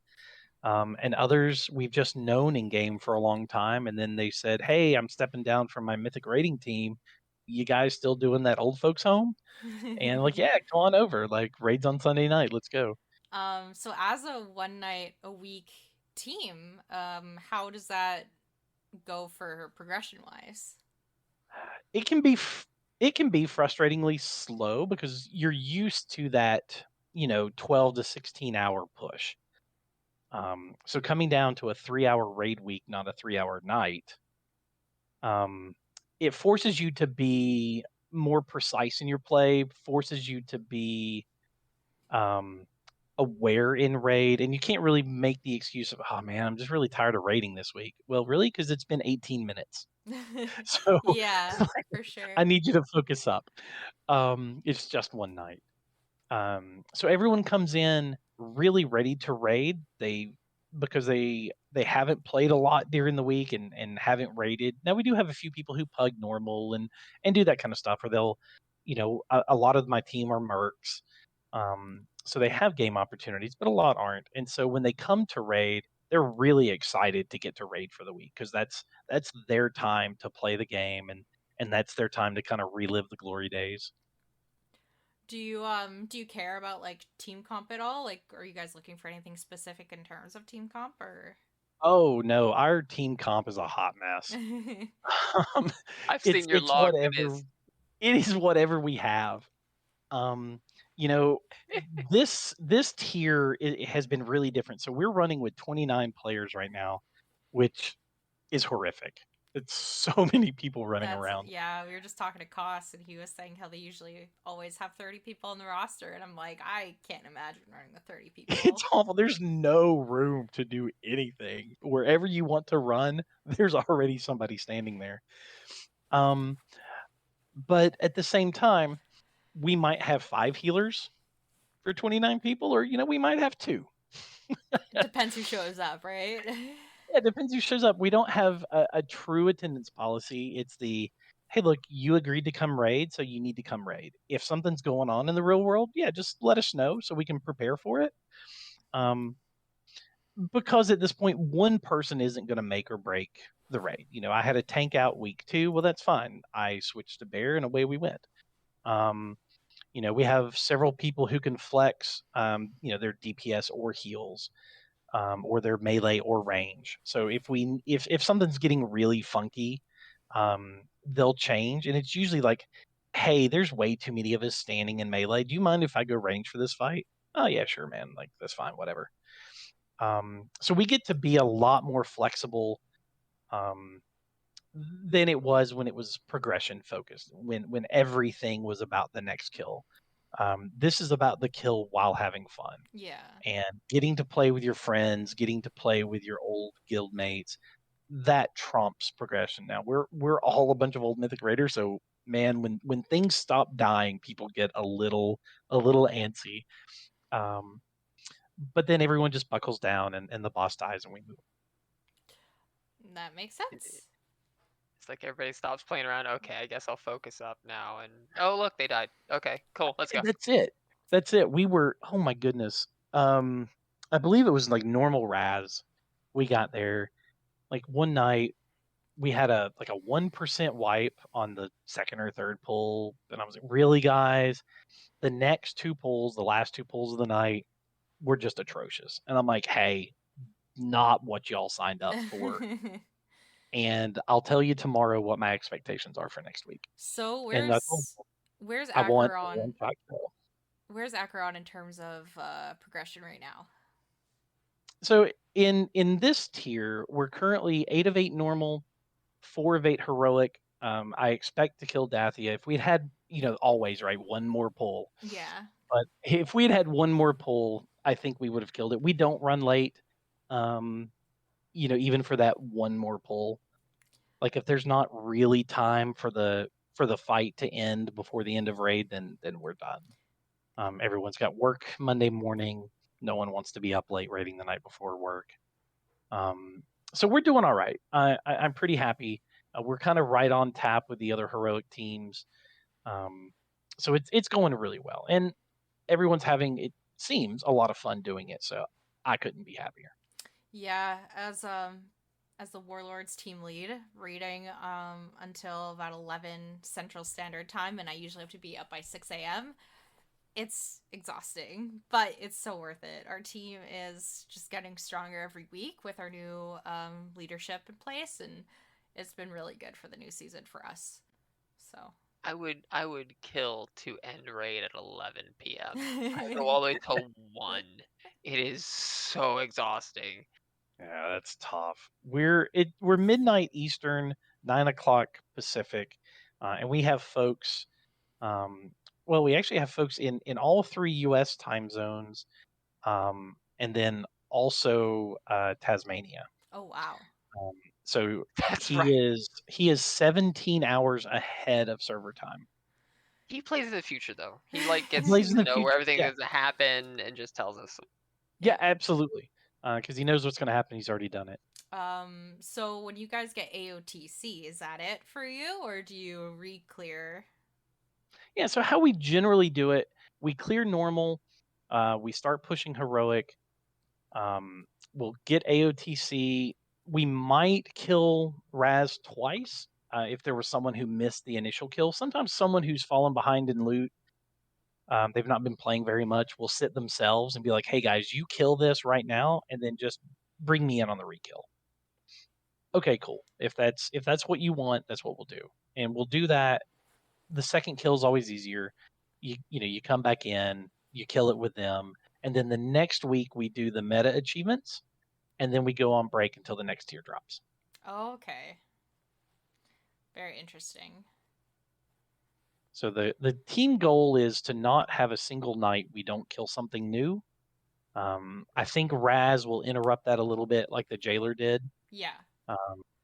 And others we've just known in game for a long time. And then they said, "Hey, I'm stepping down from my Mythic rating team. You guys still doing that old folks home?" And like, yeah, come on over. Like raids on Sunday night. Let's go. So as a one night a week team, how does that go for progression wise? It can be frustratingly slow because you're used to that 12 to 16 hour push. So coming down to a 3 hour raid week, not a 3 hour night, it forces you to be more precise in your play, forces you to be aware in raid, and you can't really make the excuse of, oh man, I'm just really tired of raiding this week. Well, really? Because it's been 18 minutes. So Yeah, for sure. I need you to focus up. It's just one night. So everyone comes in really ready to raid. Because they haven't played a lot during the week and haven't raided. Now we do have a few people who pug normal and do that kind of stuff, or they'll, a lot of my team are mercs. So they have game opportunities, but a lot aren't. And so when they come to raid, they're really excited to get to raid for the week because that's their time to play the game and that's their time to kind of relive the glory days. Do you care about like team comp at all? Like, are you guys looking for anything specific in terms of team comp or? Oh no, our team comp is a hot mess. I've seen your log. Whatever. It is whatever we have. You know, this tier it has been really different. So we're running with 29 players right now, which is horrific. It's so many people running around. Yeah, we were just talking to Cos and he was saying how they usually always have 30 people on the roster and I'm like, I can't imagine running with 30 people. It's awful. There's no room to do anything. Wherever you want to run, there's already somebody standing there. But at the same time, we might have 5 healers for 29 people, or we might have 2. Depends who shows up, right? Yeah, it depends who shows up. We don't have a true attendance policy. It's the, hey, look, you agreed to come raid, so you need to come raid. If something's going on in the real world, yeah, just let us know so we can prepare for it. Because at this point, one person isn't going to make or break the raid. I had a tank out week 2. Well, that's fine. I switched to bear and away we went. We have several people who can flex, their DPS or heals, or their melee or range. So if something's getting really funky, they'll change, and it's usually like, hey, there's way too many of us standing in melee. Do you mind if I go range for this fight? Oh yeah, sure, man. Like that's fine, whatever. So we get to be a lot more flexible than it was when it was progression focused, when everything was about the next kill. This is about the kill while having fun Yeah. and getting to play with your friends, getting to play with your old guild mates. That trumps progression. Now we're all a bunch of old Mythic Raiders, so man, when things stop dying, people get a little antsy. But then everyone just buckles down and the boss dies and we move. That makes sense. It's like everybody stops playing around. Okay, I guess I'll focus up now. And oh, look, they died. Okay, cool. Let's go. That's it. We were, oh my goodness. I believe it was like normal Raz. We got there like one night. We had a 1% wipe on the second or third pull, and I was like, really, guys? The next 2 pulls, the last 2 pulls of the night, were just atrocious. And I'm like, hey, not what y'all signed up for. And I'll tell you tomorrow what my expectations are for next week. So And where's I want Acheron? one kill. Where's Acheron in terms of progression right now? So in this tier, we're currently 8 of 8 normal, 4 of 8 heroic. I expect to kill Dathia. If we'd had, always right, one more pull. Yeah. But if we'd had one more pull, I think we would have killed it. We don't run late. Even for that one more pull. Like if there's not really time for the fight to end before the end of raid, then we're done. Everyone's got work Monday morning. No one wants to be up late raiding the night before work. So we're doing all right. I'm pretty happy. We're kind of right on tap with the other heroic teams. So it's going really well, and everyone's having, it seems, a lot of fun doing it. So I couldn't be happier. Yeah, as the Warlords team lead, raiding until about 11 Central Standard Time, and I usually have to be up by 6 a.m. It's exhausting, but it's so worth it. Our team is just getting stronger every week with our new leadership in place, and it's been really good for the new season for us. So I would kill to end raid at 11 p.m. I go all the way till 1. It is so exhausting. Yeah, that's tough. We're midnight Eastern, 9 o'clock Pacific, and we have folks. Well, we actually have folks in all 3 U.S. time zones, and then also Tasmania. Oh wow. So That's right. he is 17 hours ahead of server time. He plays in the future though. He like gets plays in to the know future, where everything yeah. is to happen and just tells us. Yeah, absolutely. Because he knows what's going to happen. He's already done it. So when you guys get AOTC, is that it for you, or do you re-clear? Yeah, so how we generally do it, we clear normal, we start pushing heroic, we'll get AOTC. We might kill Raz twice if there was someone who missed the initial kill. Sometimes someone who's fallen behind in loot, they've not been playing very much, will sit themselves and be like, hey guys, you kill this right now, and then just bring me in on the rekill. Okay, cool. If that's what you want, that's what we'll do. And we'll do that. The second kill is always easier. You come back in, you kill it with them, and then the next week we do the meta achievements, and then we go on break until the next tier drops. Oh, okay. Very interesting. So the team goal is to not have a single night we don't kill something new. I think Raz will interrupt that a little bit, like the jailer did. Yeah.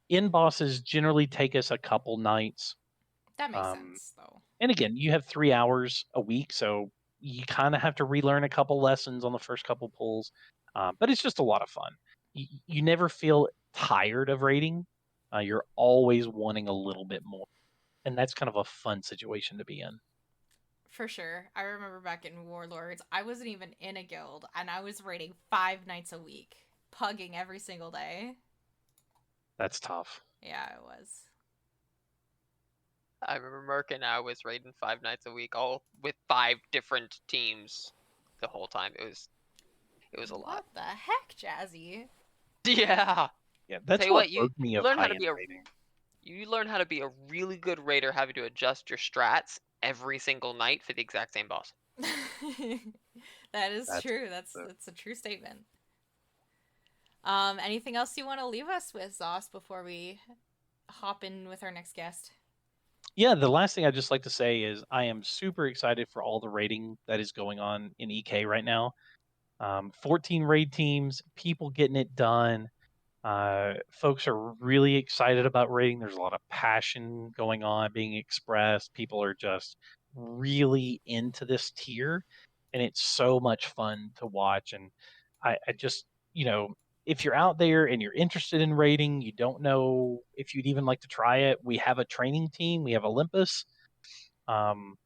In bosses generally take us a couple nights. That makes sense, though. And again, you have 3 hours a week, so you kind of have to relearn a couple lessons on the first couple pulls. But it's just a lot of fun. You never feel tired of raiding. You're always wanting a little bit more. And that's kind of a fun situation to be in. For sure. I remember back in Warlords, I wasn't even in a guild, and I was raiding 5 nights a week, pugging every single day. That's tough. Yeah, it was. I remember Merc and I was raiding 5 nights a week, all with 5 different teams the whole time. It was a lot. What the heck, Jazzy? Yeah. Yeah, that's Tell you what what, you bugged me of learn how to high-end be a raiding. you learn how to be a really good raider, having to adjust your strats every single night for the exact same boss. That is That's true. That's a true statement. Anything else you want to leave us with, Zos, before we hop in with our next guest? Yeah, the last thing I'd just like to say is I am super excited for all the raiding that is going on in EK right now. 14 raid teams, people getting it done. Folks are really excited about raiding. There's a lot of passion going on, being expressed. People are just really into this tier, and it's so much fun to watch. And I just, if you're out there and you're interested in raiding, you don't know if you'd even like to try it, we have a training team. We have Olympus. Um,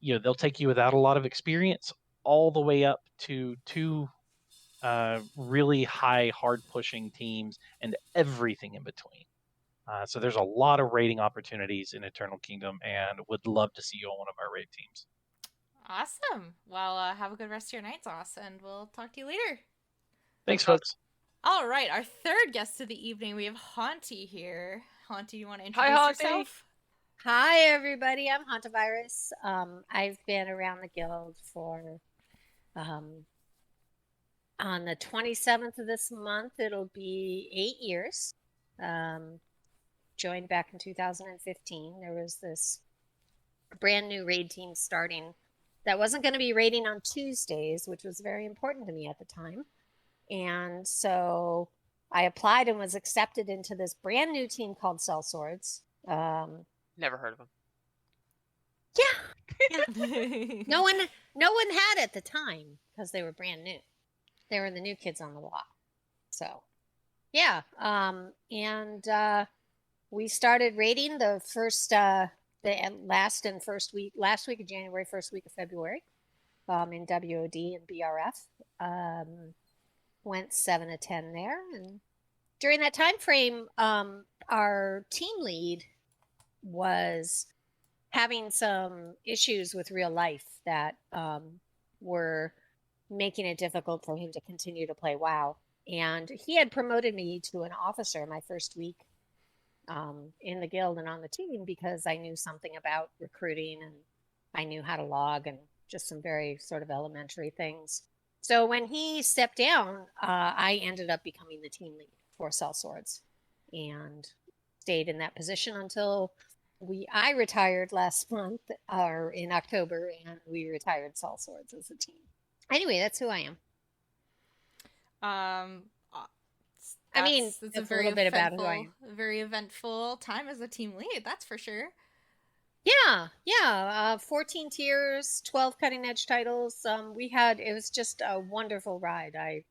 they'll take you without a lot of experience all the way up to 2 really high, hard pushing teams and everything in between. So there's a lot of raiding opportunities in Eternal Kingdom, and would love to see you on one of our raid teams. Awesome. Well, have a good rest of your night, Zos, and we'll talk to you later. Thanks, folks. All right, our third guest of the evening, we have Hante here. Hante, you want to Hi, introduce Hante. yourself? Hi, everybody. I'm Hantavirus. I've been around the guild for, on the 27th of this month, it'll be 8 years. Joined back in 2015. There was this brand new raid team starting that wasn't going to be raiding on Tuesdays, which was very important to me at the time. And so I applied and was accepted into this brand new team called Cell Swords. Never heard of him. Yeah. No one had at the time because they were brand new. They were the new kids on the block. So, yeah. We started raiding the first, last week of January, first week of February, in WOD and BRF. Went 7 to 10 there, and during that time frame, our team lead was having some issues with real life that were making it difficult for him to continue to play WoW. And he had promoted me to an officer my first week in the guild and on the team because I knew something about recruiting and I knew how to log and just some very sort of elementary things. So when he stepped down, I ended up becoming the team lead for Cell Swords and stayed in that position until I retired last month or in October, and we retired Cell Swords as a team. Anyway, that's who I am. It's a very bit about who I am. Very eventful time as a team lead, that's for sure. Yeah. 14 tiers, 12 cutting edge titles. It was just a wonderful ride. I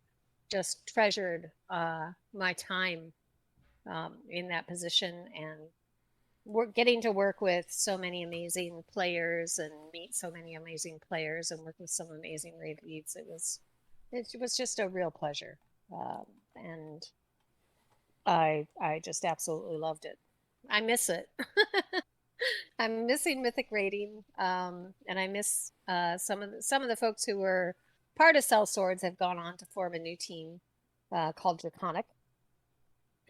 just treasured my time in that position, and we're getting to work with so many amazing players and meet so many amazing players and work with some amazing raid leads. It was just a real pleasure. And I just absolutely loved it. I miss it. I'm missing Mythic raiding, and I miss some of the folks who were part of Cell Swords have gone on to form a new team called Draconic,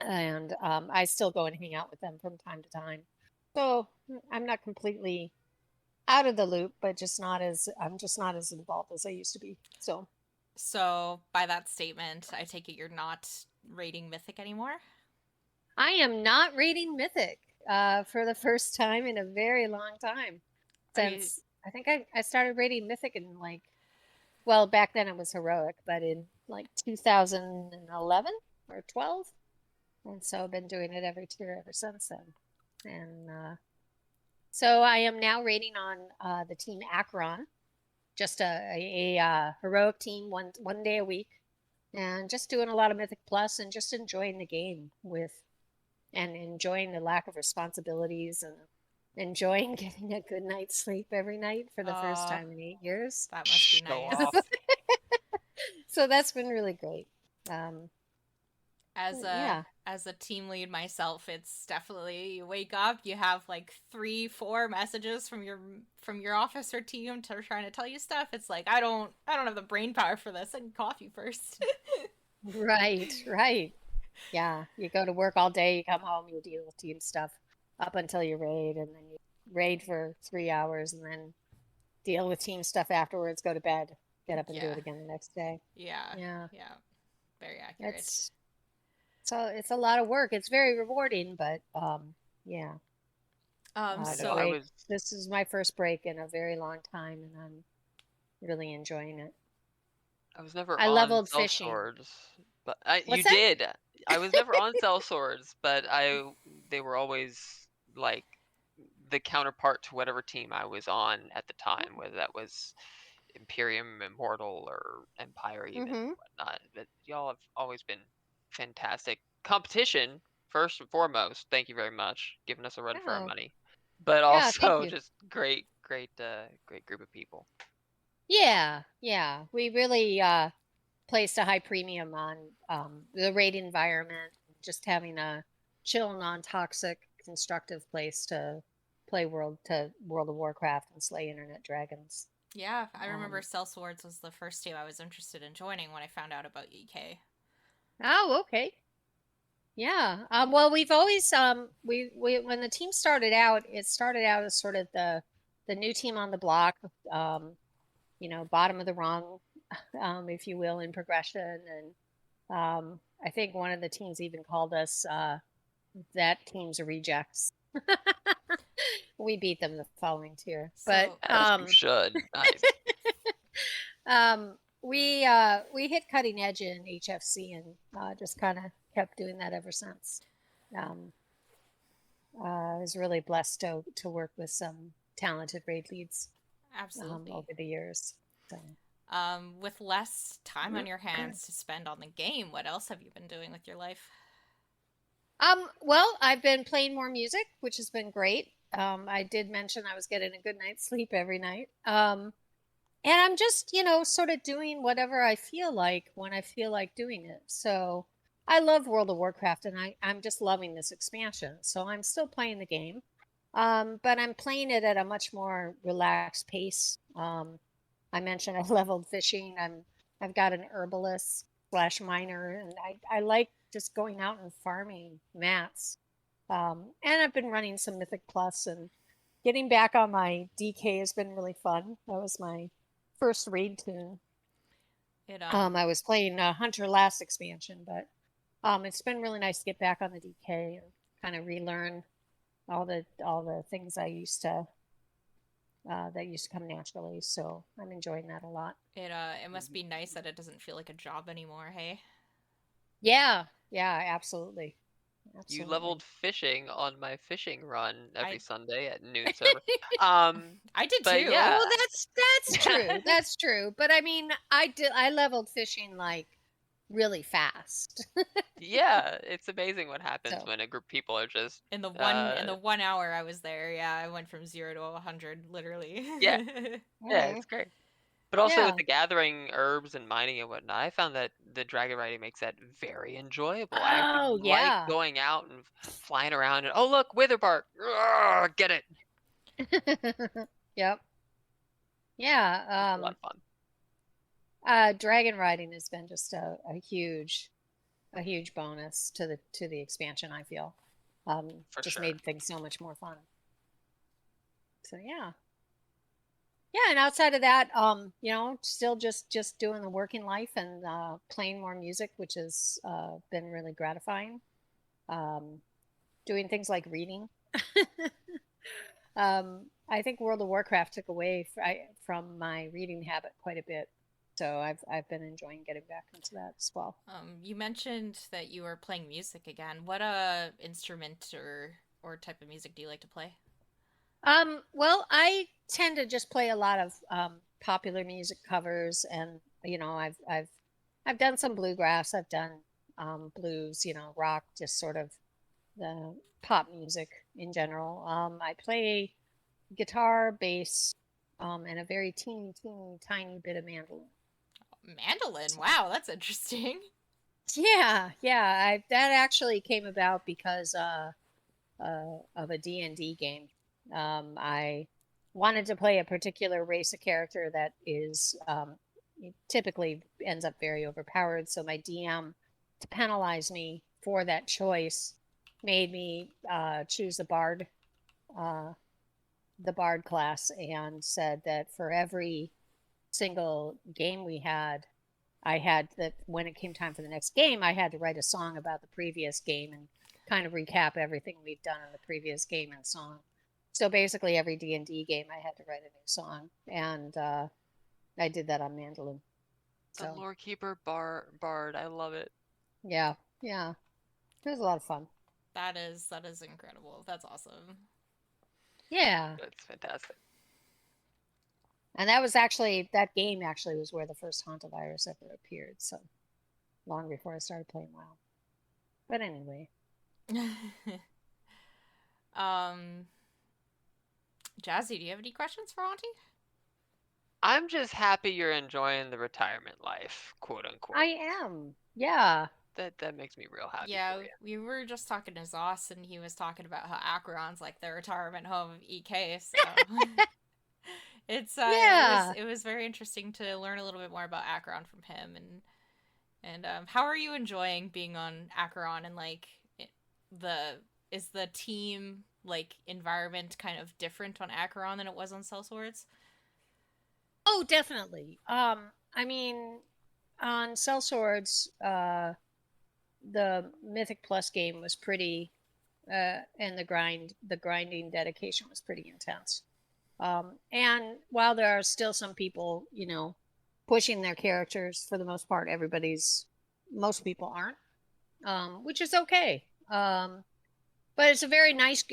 and I still go and hang out with them from time to time. So I'm not completely out of the loop, but I'm just not as involved as I used to be. So by that statement, I take it you're not raiding Mythic anymore? I am not raiding Mythic for the first time in a very long time. Since I think I started raiding Mythic in back then it was Heroic, but in 2011 or 12. And so I've been doing it every tier ever since then. And so I am now raiding on the team Acheron, just a Heroic team one day a week, and just doing a lot of Mythic Plus and just enjoying the game and enjoying the lack of responsibilities and enjoying getting a good night's sleep every night for the first time in 8 years. That must be nice. So that's been really great. As as a team lead myself, it's definitely you wake up, you have like 3-4 messages from your officer team to trying to tell you stuff. It's like I don't have the brain power for this. I need coffee first. Right, right. Yeah, you go to work all day, you come home, you deal with team stuff up until you raid, and then you raid for 3 hours, and then deal with team stuff afterwards, go to bed, get up and do Yeah. it again the next day. Yeah. Yeah. Yeah. Very accurate. It's a lot of work. It's very rewarding, but yeah. So This is my first break in a very long time, and I'm really enjoying it. I was never I on leveled cell fishing. swords, but you What's that? did. I was never on cell swords, but they were always like the counterpart to whatever team I was on at the time, whether that was Imperium, Immortal, or Empire, even Mm-hmm. whatnot. But y'all have always been fantastic. Competition, first and foremost. Thank you very much, giving us a run for our Oh, money. But yeah, thank also you. just great group of people. Yeah, yeah. We really placed a high premium on the raid environment, just having a chill, non-toxic, constructive place to play World of Warcraft and slay internet dragons. yeah, I remember Cell Swords was the first team I was interested in joining when I found out about EK. Oh, okay. Yeah. Well, we've always we when the team started out, it started out as sort of the new team on the block, bottom of the rung, if you will, in progression. And I think one of the teams even called us that team's rejects. We beat them the following tier, but As you should. Nice. we hit cutting edge in HFC and just kind of kept doing that ever since. I was really blessed to work with some talented raid leads. Absolutely. Over the years. So. With less time on your hands to spend on the game, what else have you been doing with your life? Well, I've been playing more music, which has been great. I did mention I was getting a good night's sleep every night. And I'm just, sort of doing whatever I feel like when I feel like doing it. So I love World of Warcraft, and I'm just loving this expansion. So I'm still playing the game, but I'm playing it at a much more relaxed pace. I mentioned I leveled fishing. I've got an herbalist / miner, and I like just going out and farming mats. And I've been running some Mythic Plus, and getting back on my DK has been really fun. That was my first raid tune. I was playing Hunter last expansion, but it's been really nice to get back on the DK and kind of relearn all the things I used to that used to come naturally. So I'm enjoying that a lot. It must be nice that it doesn't feel like a job anymore, hey? Yeah, absolutely. You leveled fishing on my fishing run every Sunday at noon server. I did too. Yeah. Well, that's true. That's true. But I mean, I leveled fishing like really fast. Yeah, it's amazing what happens when a group of people are just in the 1 hour I was there. Yeah, I went from 0 to 100 literally. Yeah, it's great. But also with the gathering herbs and mining and whatnot, I found that the dragon riding makes that very enjoyable. I actually like going out and flying around and look, witherbark, get it. Yep. Yeah. It's a lot of fun. Dragon riding has been just a huge bonus to the expansion. I feel made things so much more fun. So yeah. Yeah, and outside of that, still just doing the working life and playing more music, which has been really gratifying. Doing things like reading. I think World of Warcraft took away from my reading habit quite a bit, so I've been enjoying getting back into that as well. You mentioned that you were playing music again. What instrument or type of music do you like to play? Well, I tend to just play a lot of popular music covers, and I've done some bluegrass, I've done blues, rock, just sort of the pop music in general. I play guitar, bass, and a very teeny tiny bit of mandolin. Mandolin? Wow, that's interesting. Yeah, yeah. That actually came about because of a D&D game. I wanted to play a particular race of character that is typically ends up very overpowered. So my DM, to penalize me for that choice, made me choose uh, the bard class, and said that for every single game we had, I had that when it came time for the next game, I had to write a song about the previous game and kind of recap everything we'd done in the previous game and song. So basically, every D&D game, I had to write a new song, and I did that on mandolin. The So lore keeper bard. I love it. yeah, yeah, it was a lot of fun. That is incredible. That's awesome. Yeah, That's fantastic. and that game actually was where the first hantavirus ever appeared. So long before I started playing WoW. But anyway, Jazzy, do you have any questions for Auntie? I'm just happy you're enjoying the retirement life, quote unquote. I am. Yeah. That makes me real happy Yeah, for you. we were just talking to Zoss, and he was talking about how Acheron's like the retirement home of EK. So it's Yeah. it was very interesting to learn a little bit more about Acheron from him, and how are you enjoying being on Acheron, and like is the team like environment kind of different on Acheron than it was on Sellswords? Oh, definitely. I mean, on Sellswords, the Mythic Plus game was pretty, and the grinding dedication was pretty intense. And while there are still some people, pushing their characters, for the most part, most people aren't, which is okay. But it's a very nice,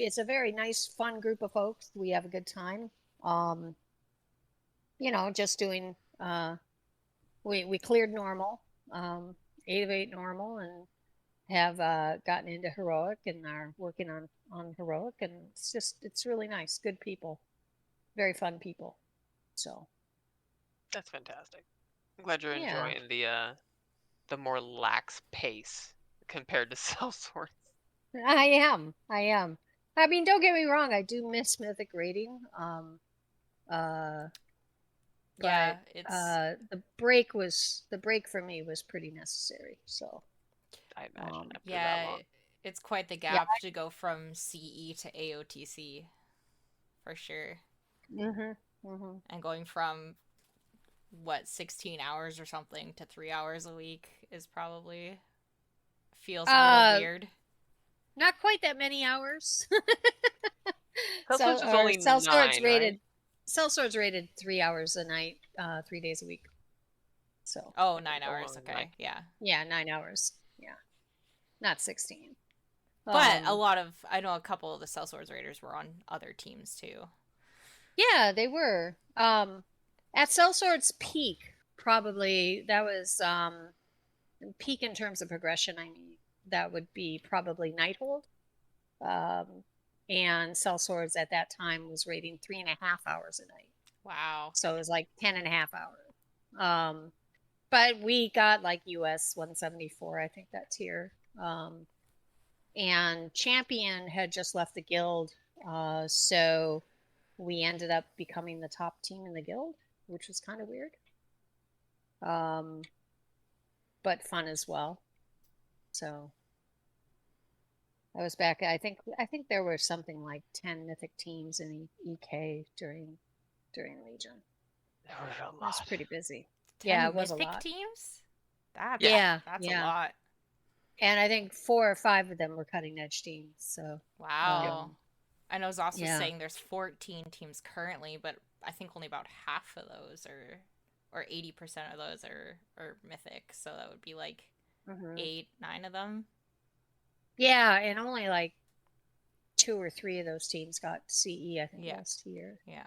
fun group of folks. We have a good time. Just doing, we cleared normal, 8 of 8 normal, and have gotten into heroic and are working on heroic, and it's really nice, good people, very fun people. So That's fantastic. I'm glad you're yeah, enjoying the more lax pace compared to Sellswords. I am. I mean, don't get me wrong, I do miss mythic rating. Uh Yeah, but it's the break for me was pretty necessary. So I imagine after that yeah, long. it's quite the yeah. gap to go from CE to AOTC, for sure. And going from 16 hours or something to 3 hours a week is probably feels a little weird. Not quite that many hours. Sellswords is only 9, right? Sellswords rated 3 hours a night, 3 days a week. So 9 hours. Okay, yeah. Yeah, 9 hours. Yeah, not 16. But I know a couple of the Sellswords Raiders were on other teams too. Yeah, they were. At Sellsword's peak, probably that was peak in terms of progression. I mean, that would be probably Nighthold. And Sellswords at that time was rating 3.5 hours a night. Wow. So it was like 10.5 hours. But we got like US 174, I think, that tier. And Champion had just left the guild, so we ended up becoming the top team in the guild, which was kind of weird, but fun as well. So I was back. I think there were something like 10 mythic teams in EK during Legion. There was a lot. It was pretty busy. 10 yeah, it was mythic a lot. teams? That's Yeah. a lot. And I think 4 or 5 of them were cutting edge teams. So wow. I know Zoss was yeah. saying there's 14 teams currently, but I think only about half of those or 80% of those are mythic. So that would be like 8, 9 of them. Yeah, and only like 2 or 3 of those teams got CE, I think, last year. Yeah.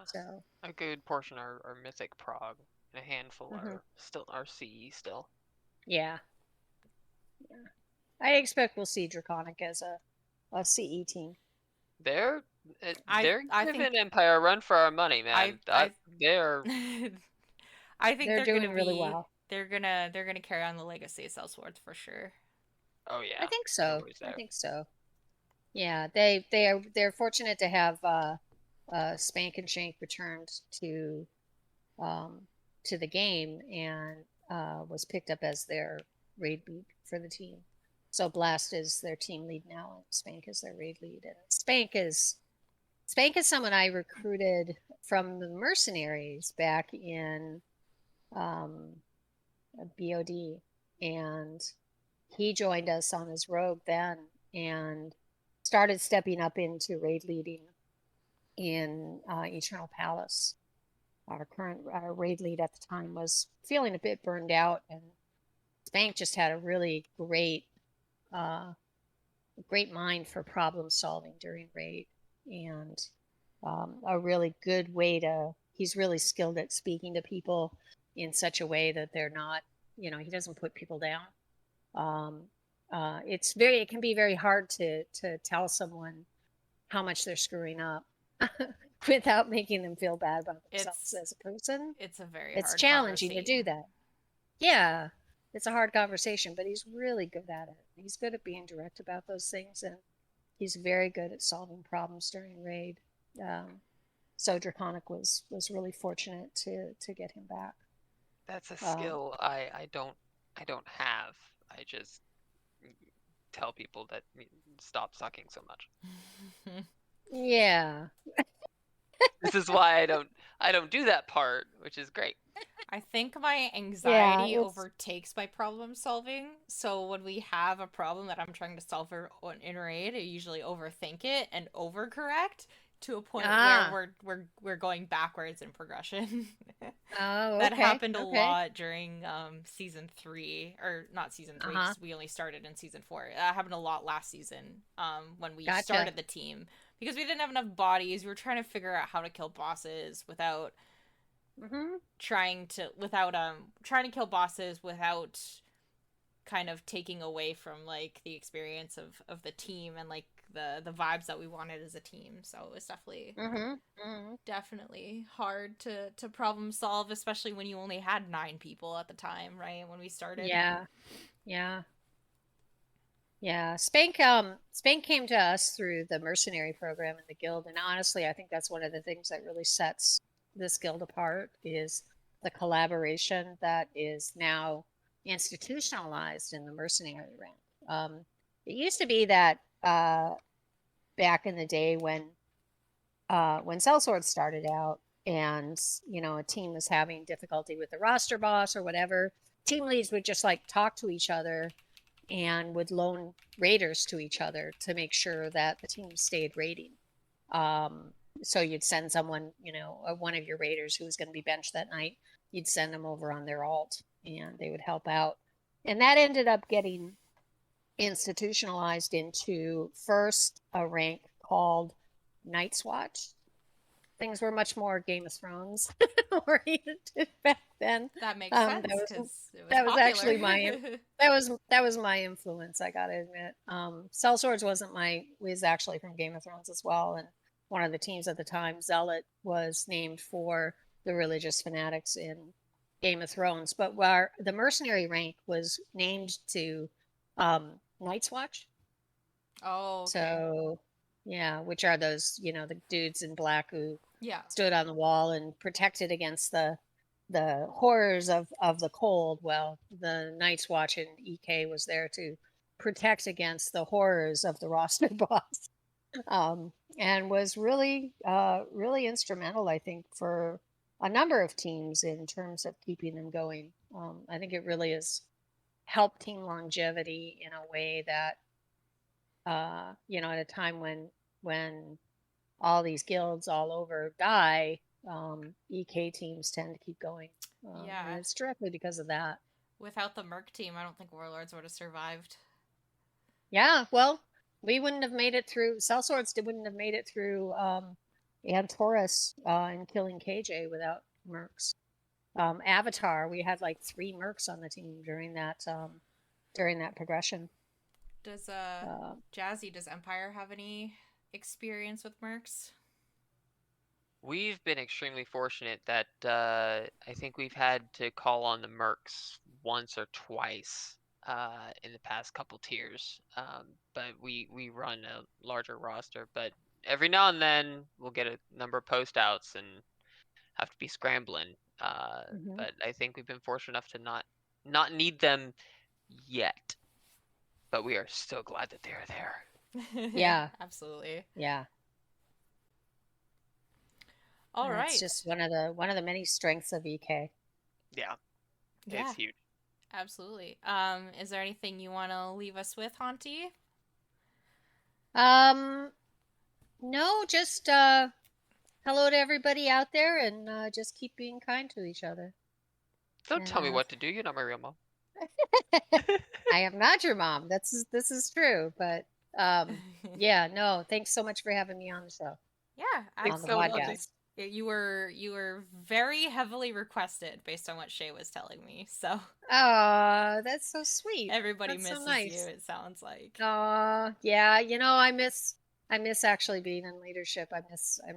So a good portion are mythic prog, and a handful are CE still. Yeah. I expect we'll see Draconic as a CE team. They're I giving think Empire a run for our money, man. They're I think they're doing really well. they're gonna carry on the legacy of Sellsworth for sure. Oh yeah. I think No so. worries I there. think so. Yeah, they're fortunate to have Spank and Shank returned um, to the game and was picked up as their raid lead for the team. So Blaast is their team lead now, and Spank is their raid lead. And Spank is someone I recruited from the Mercenaries back in um, BOD, and he joined us on his rogue then and started stepping up into raid leading in Eternal Palace. Our current raid lead at the time was feeling a bit burned out, and Spank just had a really great mind for problem solving during raid, and a really good way to. He's really skilled at speaking to people in such a way that they're not, he doesn't put people down. It can be very hard to tell someone how much they're screwing up without making them feel bad about themselves as a person. It's a very It's hard challenging to do that. Yeah, it's a hard conversation, but he's really good at it. He's good at being direct about those things, and he's very good at solving problems during raid. So Draconic was really fortunate to get him back. That's a skill I don't have. I just tell people that stop sucking so much. Yeah. This is why I don't do that part, which is great. I think my anxiety it's- overtakes my problem solving. So when we have a problem that I'm trying to solve in raid, I usually overthink it and overcorrect to a point where we're going backwards in progression. Oh, That okay, happened a okay. lot during season 3, or not season 3, because we only started in season 4. That happened a lot last season when we Gotcha. started the team, because we didn't have enough bodies. We were trying to figure out how to kill bosses without trying to kill bosses without kind of taking away from like the experience of the team and like the vibes that we wanted as a team. So it was definitely hard to problem solve, especially when you only had 9 people at the time, right, when we started. Yeah. Spank came to us through the mercenary program in the guild, and honestly, I think that's one of the things that really sets this guild apart is the collaboration that is now institutionalized in the mercenary rank. It used to be that back in the day when Sellswords started out, and a team was having difficulty with the roster boss or whatever, team leads would just like talk to each other and would loan raiders to each other to make sure that the team stayed raiding. So you'd send someone, one of your raiders who was going to be benched that night, you'd send them over on their alt and they would help out. And that ended up getting institutionalized into first a rank called Night's Watch. Things were much more Game of Thrones oriented back then. That makes sense, because that was actually that was my influence, I gotta admit. Sellswords was actually from Game of Thrones as well, and one of the teams at the time, Zealot, was named for the religious fanatics in Game of Thrones. But where the mercenary rank was named to Night's Watch. Oh, okay. So yeah, which are those, the dudes in black who stood on the wall and protected against the horrors of the cold. Well, the Night's Watch in EK was there to protect against the horrors of the roster boss, and was really really instrumental, I think, for a number of teams in terms of keeping them going. I think it really has helped team longevity in a way that at a time when all these guilds all over die, EK teams tend to keep going. And it's directly because of that. Without the Merc team, I don't think Warlords would have survived. Yeah, well, we wouldn't have made it through. Sellswords wouldn't have made it through Antorus and killing KJ without Mercs. Avatar, we had like 3 Mercs on the team during that progression. Does Jazzy, does Empire have any experience with Mercs? We've been extremely fortunate that I think we've had to call on the Mercs once or twice in the past couple tiers. But we run a larger roster. But every now and then we'll get a number of post outs and have to be scrambling. Mhm. But I think we've been fortunate enough to not need them yet. But we are so glad that they're there. Yeah. Absolutely. Yeah. All That's right. just one of the many strengths of EK. Yeah, Yeah, it's huge. absolutely. Is there anything you want to leave us with, Hante? No, just hello to everybody out there, and just keep being kind to each other. Don't tell me And, what to do. You're not my real mom. I am not your mom. This is true, but yeah, no, thanks so much for having me on the show, Yeah, on the so much. absolutely. podcast. You were very heavily requested based on what Shay was telling me. So Oh, that's so sweet. everybody That's so misses nice. you, it sounds like. Yeah, I miss actually being in leadership. I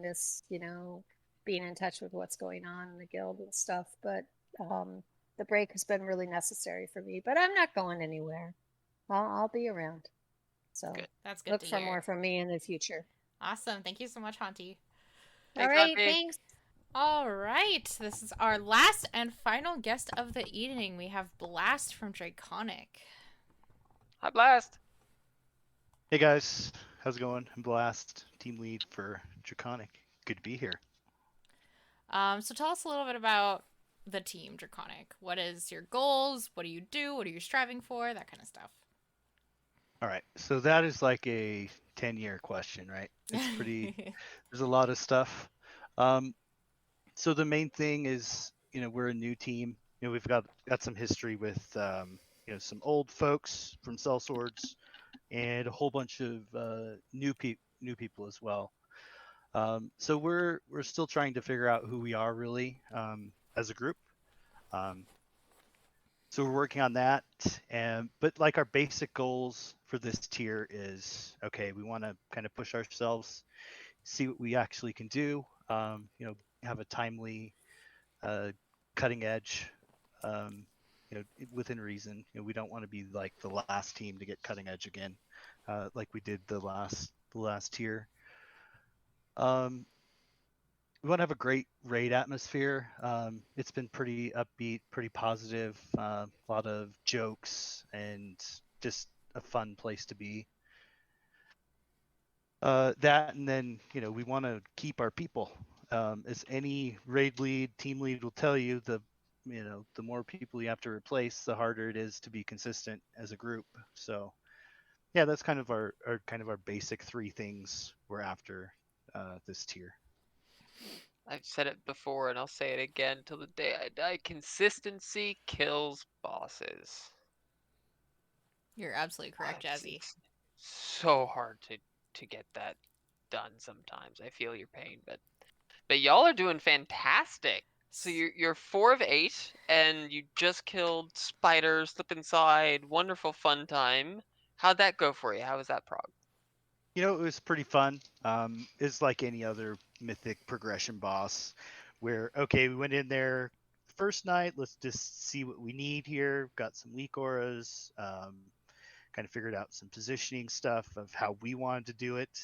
miss, being in touch with what's going on in the guild and stuff. But the break has been really necessary for me. But I'm not going anywhere. I'll be around. So Good. That's good look to for hear. more from me in the future. Awesome. Thank you so much, Hante. All Thanks, right, Auntie. thanks. All right. This is our last and final guest of the evening. We have Blaast from Draconic. Hi, Blaast. Hey guys, how's it going? I'm Blaast, team lead for Draconic. Good to be here. So tell us a little bit about the team Draconic. What is your goals? What do you do? What are you striving for? That kind of stuff. All right, so that is like a 10-year question, right? It's pretty, there's a lot of stuff. So the main thing is, we're a new team. We've got some history with, some old folks from Cell Swords and a whole bunch of new people as well. So we're still trying to figure out who we are really as a group. So we're working on that, but like our basic goals for this tier is okay. We want to kind of push ourselves, see what we actually can do. Have a timely, cutting edge. Within reason. We don't want to be like the last team to get cutting edge again, like we did the last tier. We want to have a great raid atmosphere. It's been pretty upbeat, pretty positive, a lot of jokes, and just a fun place to be. That, and then we want to keep our people. As any raid lead, team lead will tell you, the more people you have to replace, the harder it is to be consistent as a group. So, yeah, that's kind of our basic three things we're after this tier. I've said it before and I'll say it again till the day I die. Consistency kills bosses. You're absolutely correct, Jazzy. It's so hard to get that done sometimes. I feel your pain, but y'all are doing fantastic. So you're 4 of 8 and you just killed spiders, slip inside, wonderful fun time. How'd that go for you? How was that prog? It was pretty fun. It's like any other mythic progression boss where, okay, we went in there first night, let's just see what we need here. Got some weak auras, kind of figured out some positioning stuff of how we wanted to do it.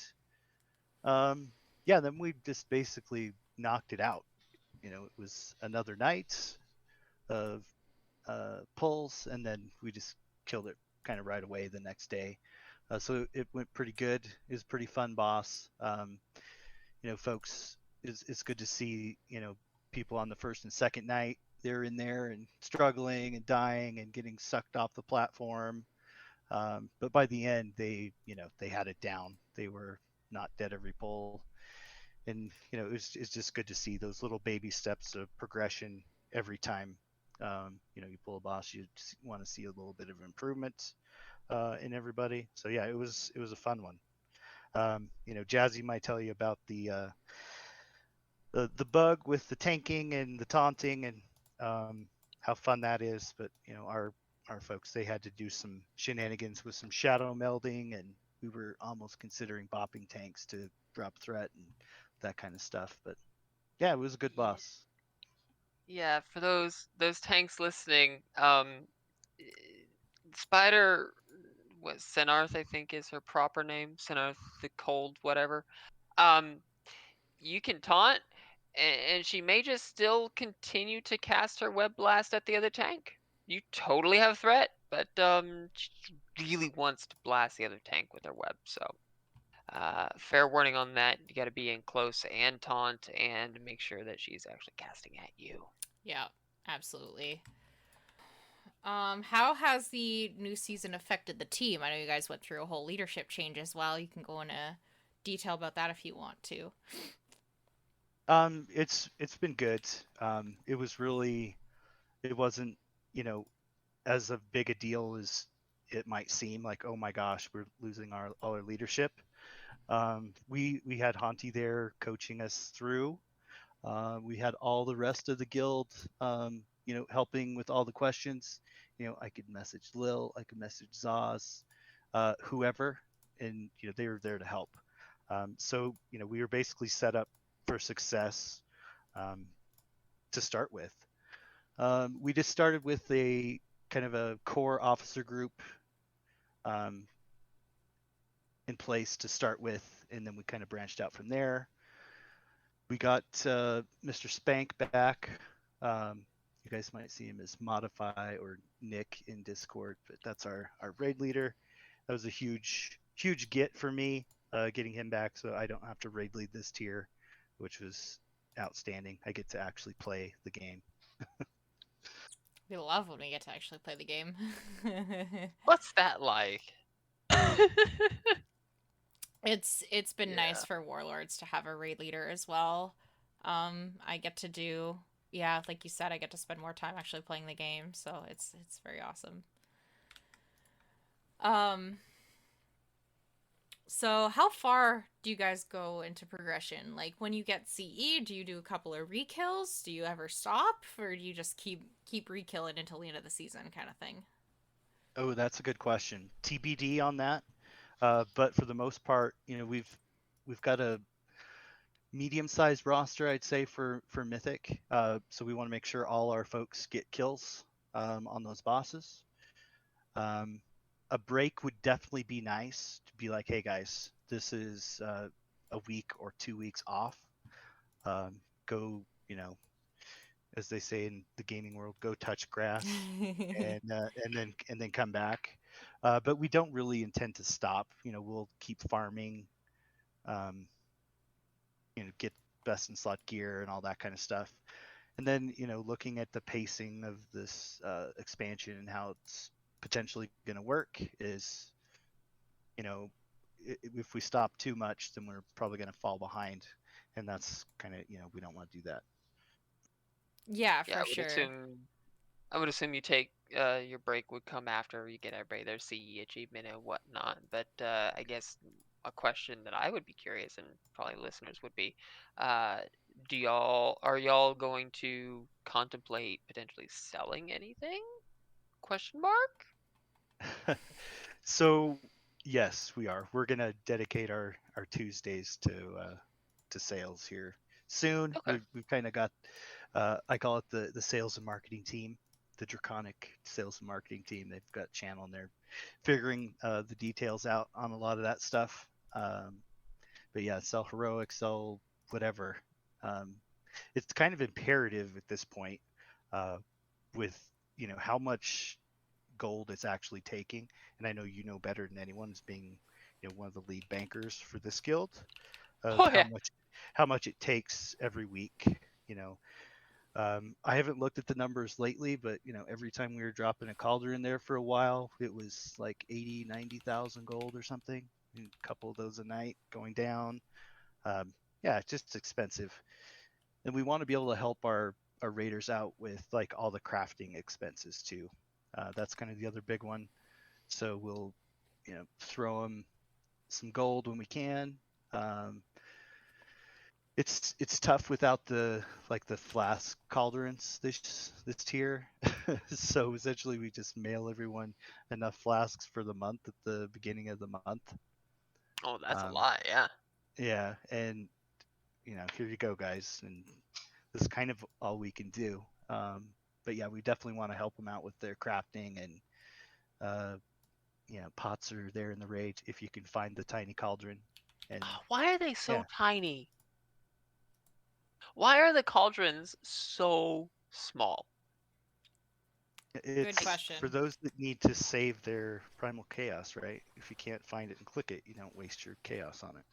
Then we just basically knocked it out. It was another night of pulls, and then we just killed it kind of right away the next day. So it went pretty good. It was a pretty fun boss. Folks, it's good to see, people on the first and second night, they're in there and struggling and dying and getting sucked off the platform. But by the end, they had it down. They were not dead every pull. And, it's just good to see those little baby steps of progression every time. You pull a boss, you want to see a little bit of improvement in everybody. So yeah, it was a fun one. Jazzy might tell you about the bug with the tanking and the taunting and how fun that is. But our folks, they had to do some shenanigans with some shadow melding, and we were almost considering bopping tanks to drop threat and that kind of stuff. But Yeah, it was a good boss. Yeah, for those tanks listening, Spider, what Senarth I think is her proper name, Senarth the Cold, whatever. Um, you can taunt, and she may just still continue to cast her web blast at the other tank. You totally have threat, but she really wants to blast the other tank with her web. So, fair warning on that. You got to be in close and taunt, and make sure that she's actually casting at you. Yeah, absolutely. How has the new season affected the team? I know you guys went through a whole leadership change as well. You can go into detail about that if you want to. It's been good. It was really, it wasn't, you know, as a big a deal as it might seem. Like, oh my gosh, we're losing all our leadership. We had Hante there coaching us through. We had all the rest of the guild, helping with all the questions. I could message Lil, I could message Zaz, whoever, and they were there to help. So we were basically set up for success um, to start with. We just started with a kind of a core officer group um, in place to start with, and then we kind of branched out from there. We got Mr. Spank back. You guys might see him as Modify or Nick in Discord, but that's our raid leader. That was a huge get for me, getting him back, so I don't have to raid lead this tier, which was outstanding. I get to actually play the game. We love when we get to actually play the game. What's that like? It's been Yeah. nice for warlords to have a raid leader as well. I get to do, yeah, like you said, I get to spend more time actually playing the game, so it's very awesome. So how far do you guys go into progression? Like when you get CE, do you do a couple of rekills? Do you ever stop, or do you just keep rekilling until the end of the season, kind of thing? Oh, that's a good question. TBD on that. But for the most part, we've got a medium-sized roster, I'd say, for Mythic. So we want to make sure all our folks get kills on those bosses. A break would definitely be nice to be like, hey guys, this is a week or 2 weeks off. Go, as they say in the gaming world, go touch grass and then come back. But we don't really intend to stop. We'll keep farming. Get best in slot gear and all that kind of stuff. And then, looking at the pacing of this expansion and how it's potentially going to work is, if we stop too much, then we're probably going to fall behind. And that's kind of, we don't want to do that. Yeah, Yeah, for sure. I would assume you take your break would come after you get everybody their CE achievement and whatnot. But I guess a question that I would be curious, and probably listeners would be, are y'all going to contemplate potentially selling anything? Question mark. So yes, we are. We're going to dedicate our Tuesdays to sales here soon. Okay. We've kind of got I call it the sales and marketing team, the Draconic sales and marketing team. They've got channel and they're figuring the details out on a lot of that stuff. But yeah, sell heroic, sell whatever. It's kind of imperative at this point with how much gold it's actually taking. And I know you know better than anyone as being one of the lead bankers for this guild of Oh yeah. how much it takes every week. I haven't looked at the numbers lately, but every time we were dropping a cauldron there for a while, it was like 80,000-90,000 gold or something. A couple of those a night going down. Yeah, it's just expensive. And we want to be able to help our raiders out with like all the crafting expenses too. That's kind of the other big one. So we'll throw them some gold when we can. It's tough without the flask cauldrons this tier. So essentially we just mail everyone enough flasks for the month at the beginning of the month. Oh, that's a lot. Yeah. Yeah, and here you go, guys, and this is kind of all we can do. But yeah, we definitely want to help them out with their crafting, and pots are there in the raid if you can find the tiny cauldron. And Why are they so Yeah. tiny? Why are the cauldrons so small? it's question. for those that need to save their primal chaos, right? If you can't find it and click it, you don't waste your chaos on it.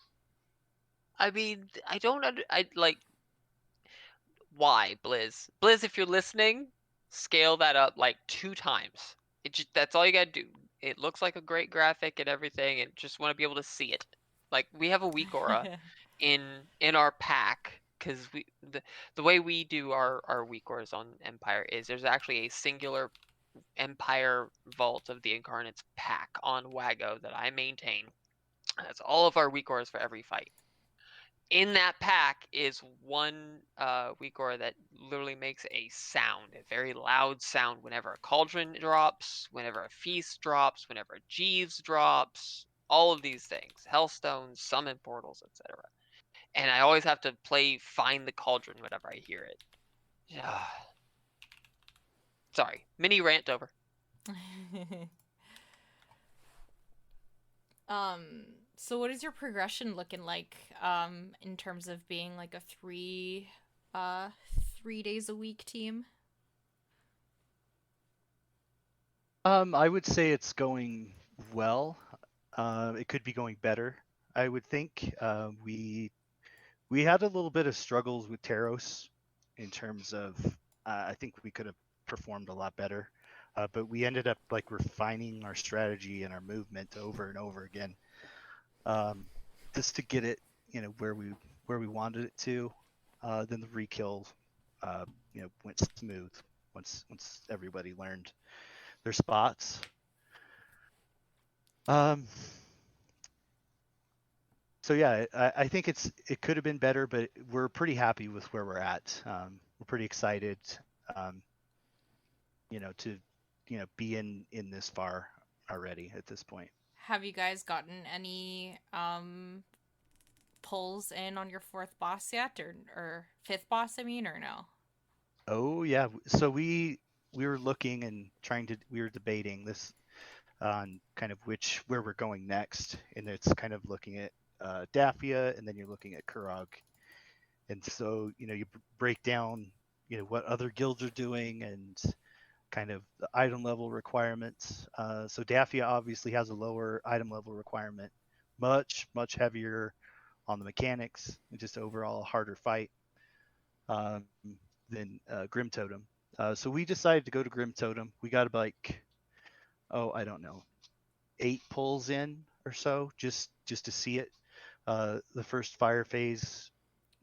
I mean, I don't why, Blizz? Blizz, if you're listening, scale that up like 2 times. That's all you gotta do. It looks like a great graphic and everything, and just want to be able to see it. Like, we have a weak aura in our pack, because the way we do our weak auras on Empire is there's actually a singular Empire Vault of the Incarnates pack on Wago that I maintain. That's all of our weak auras for every fight. In that pack is one weak aura that literally makes a sound, a very loud sound, whenever a cauldron drops, whenever a feast drops, whenever a Jeeves drops, all of these things, hellstones, summon portals, etc. And I always have to play Find the Cauldron whenever I hear it. Sorry, mini rant over. So what is your progression looking like in terms of being like a 3 days a week team? I would say it's going well. It could be going better, I would think. We had a little bit of struggles with Taros in terms of I think we could have performed a lot better, but we ended up like refining our strategy and our movement over and over again, just to get it where we wanted it to. Then the re-kill went smooth once everybody learned their spots. So yeah, I think it could have been better, but we're pretty happy with where we're at. We're pretty excited, to be in this far already at this point. Have you guys gotten any pulls in on your 4th boss yet, or 5th boss? I mean, or no? Oh yeah, so we were looking and we were debating this on kind of where we're going next, and it's kind of looking at Daffia, and then you're looking at Kurog, and so you break down what other guilds are doing and kind of the item level requirements. So Daffia obviously has a lower item level requirement, much heavier on the mechanics, and just overall a harder fight than Grim Totem. So we decided to go to Grim Totem. We got like, I don't know, 8 pulls in or so just to see it. The first fire phase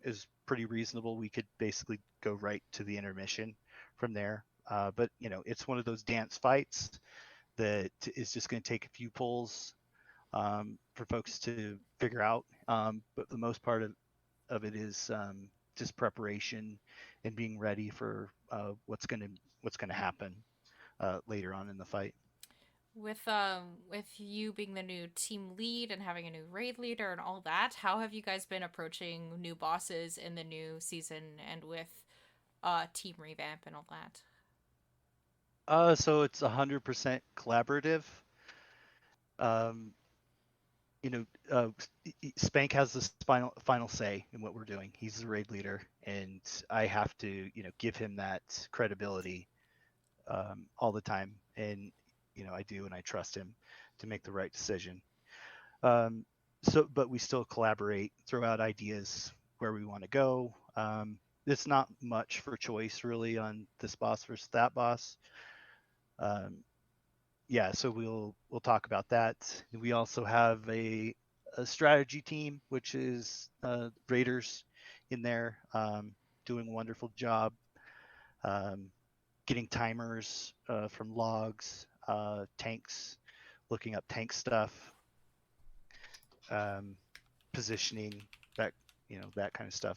is pretty reasonable. We could basically go right to the intermission from there. But it's one of those dance fights that is just going to take a few pulls for folks to figure out. But the most part of it is just preparation and being ready for what's going to happen later on in the fight. With you being the new team lead and having a new raid leader and all that, how have you guys been approaching new bosses in the new season and with team revamp and all that? So it's 100% collaborative. Spank has the final say in what we're doing. He's the raid leader, and I have to give him that credibility all the time, and I do, and I trust him to make the right decision. But we still collaborate, throw out ideas where we want to go. It's not much for choice really on this boss versus that boss. So we'll talk about that. We also have a strategy team, which is raiders in there, doing a wonderful job, getting timers from logs, tanks, looking up tank stuff, positioning, that kind of stuff.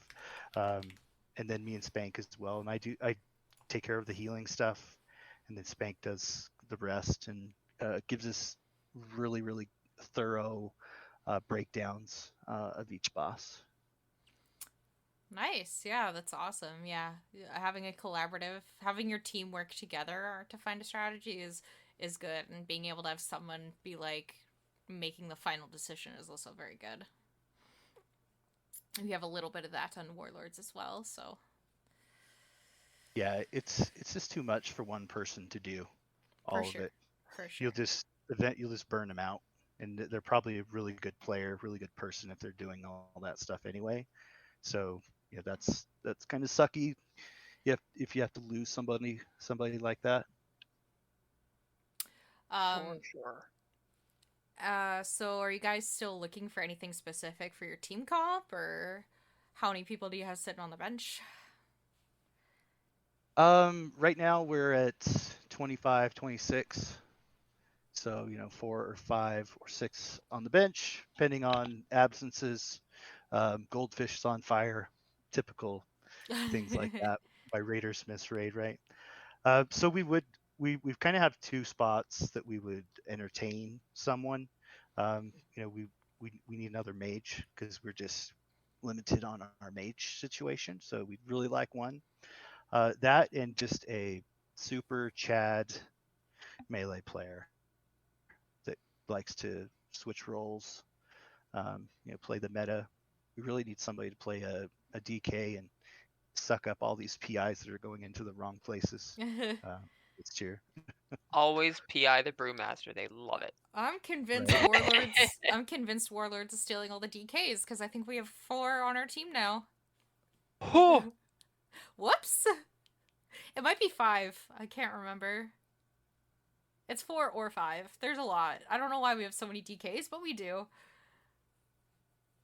And then me and Spank as well. And I take care of the healing stuff, and then Spank does the rest, and gives us really, really thorough breakdowns of each boss. Nice. Yeah, that's awesome. Yeah. Having a collaborative, having your team work together to find a strategy is good, and being able to have someone be like making the final decision is also very good. We have a little bit of that on Warlords as well, so Yeah, it's just too much for one person to do for all of sure. it. For sure. You'll just burn them out, and they're probably a really good player, really good person if they're doing all that stuff anyway. So yeah, that's kind of sucky. If you have to lose somebody like that. For sure. So are you guys still looking for anything specific for your team comp, or how many people do you have sitting on the bench? Right now we're at 25, 26. So, 4 or 5 or 6 on the bench, depending on absences. Goldfish's on fire, typical things like that by Raiders Miss Raid, right? So we've kind of have 2 spots that we would entertain someone. We need another mage because we're just limited on our mage situation. So we'd really like one. That and just a super Chad melee player that likes to switch roles, play the meta. We really need somebody to play a DK and suck up all these PIs that are going into the wrong places. It's cheer. Always PI the brewmaster. They love it. I'm convinced Right. Warlords. I'm convinced Warlords is stealing all the DKs because I think we have 4 on our team now. Oh, Whoops! It might be 5. I can't remember. It's 4 or 5. There's a lot. I don't know why we have so many DKs, but we do.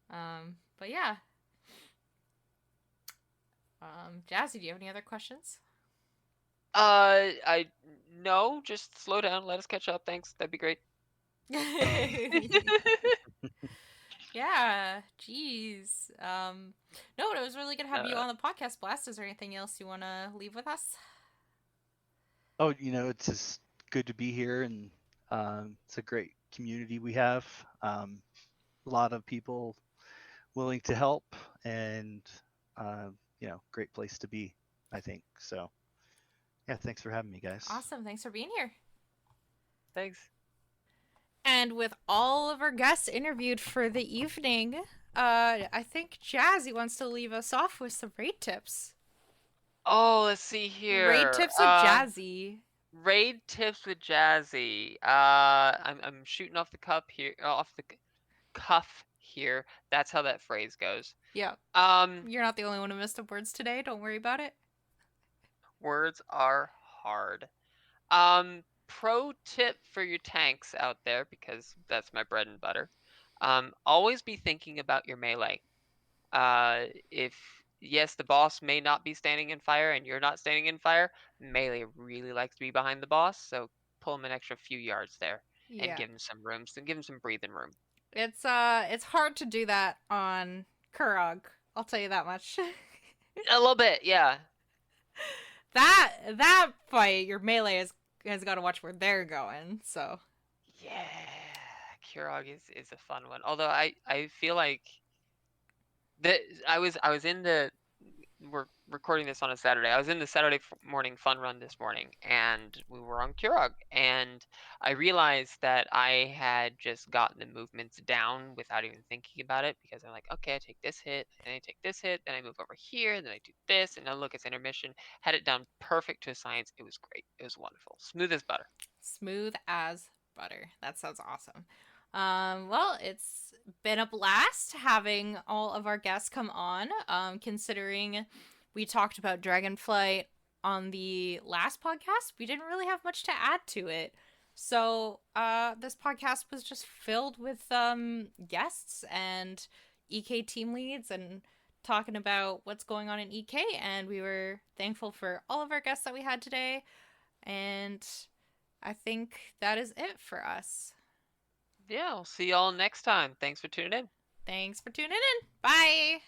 But yeah. Jazzy, do you have any other questions? I no, just slow down. Let us catch up. Thanks. That'd be great. Yeah, jeez. No, but it was really good to have you on the podcast, Blaast. Is there anything else you want to leave with us? Oh, it's just good to be here, and it's a great community we have. A lot of people willing to help, and great place to be, I think. So, yeah, thanks for having me, guys. Awesome. Thanks for being here. Thanks. And with all of our guests interviewed for the evening, I think Jazzy wants to leave us off with some raid tips. Oh, let's see here. Raid tips with Jazzy. Raid tips with Jazzy. I'm shooting off the cuff here. That's how that phrase goes. Yeah. You're not the only one who missed up words today. Don't worry about it. Words are hard. Pro tip for your tanks out there, because that's my bread and butter. Always be thinking about your melee. If yes, the boss may not be standing in fire and you're not standing in fire, melee really likes to be behind the boss, so pull him an extra few yards there and give him some room, give him some breathing room. It's hard to do that on Kurog. I'll tell you that much. A little bit, yeah. That fight, your melee has got to watch where they're going. So yeah, Kurog is a fun one. Although I feel like that I was in the we're recording this on a Saturday. I was in the Saturday morning fun run this morning, and we were on Kurog, and I realized that I had just gotten the movements down without even thinking about it, because I'm like, okay, I take this hit, and I take this hit, then I move over here, and then I do this, and now look, it's intermission. Had it down perfect to a science. It was great. It was wonderful. Smooth as butter. Smooth as butter. That sounds awesome. Well, it's been a blast having all of our guests come on. Considering we talked about Dragonflight on the last podcast, we didn't really have much to add to it. So, this podcast was just filled with guests and EK team leads and talking about what's going on in EK, and we were thankful for all of our guests that we had today. And I think that is it for us. Yeah, I'll see y'all next time. Thanks for tuning in. Thanks for tuning in. Bye.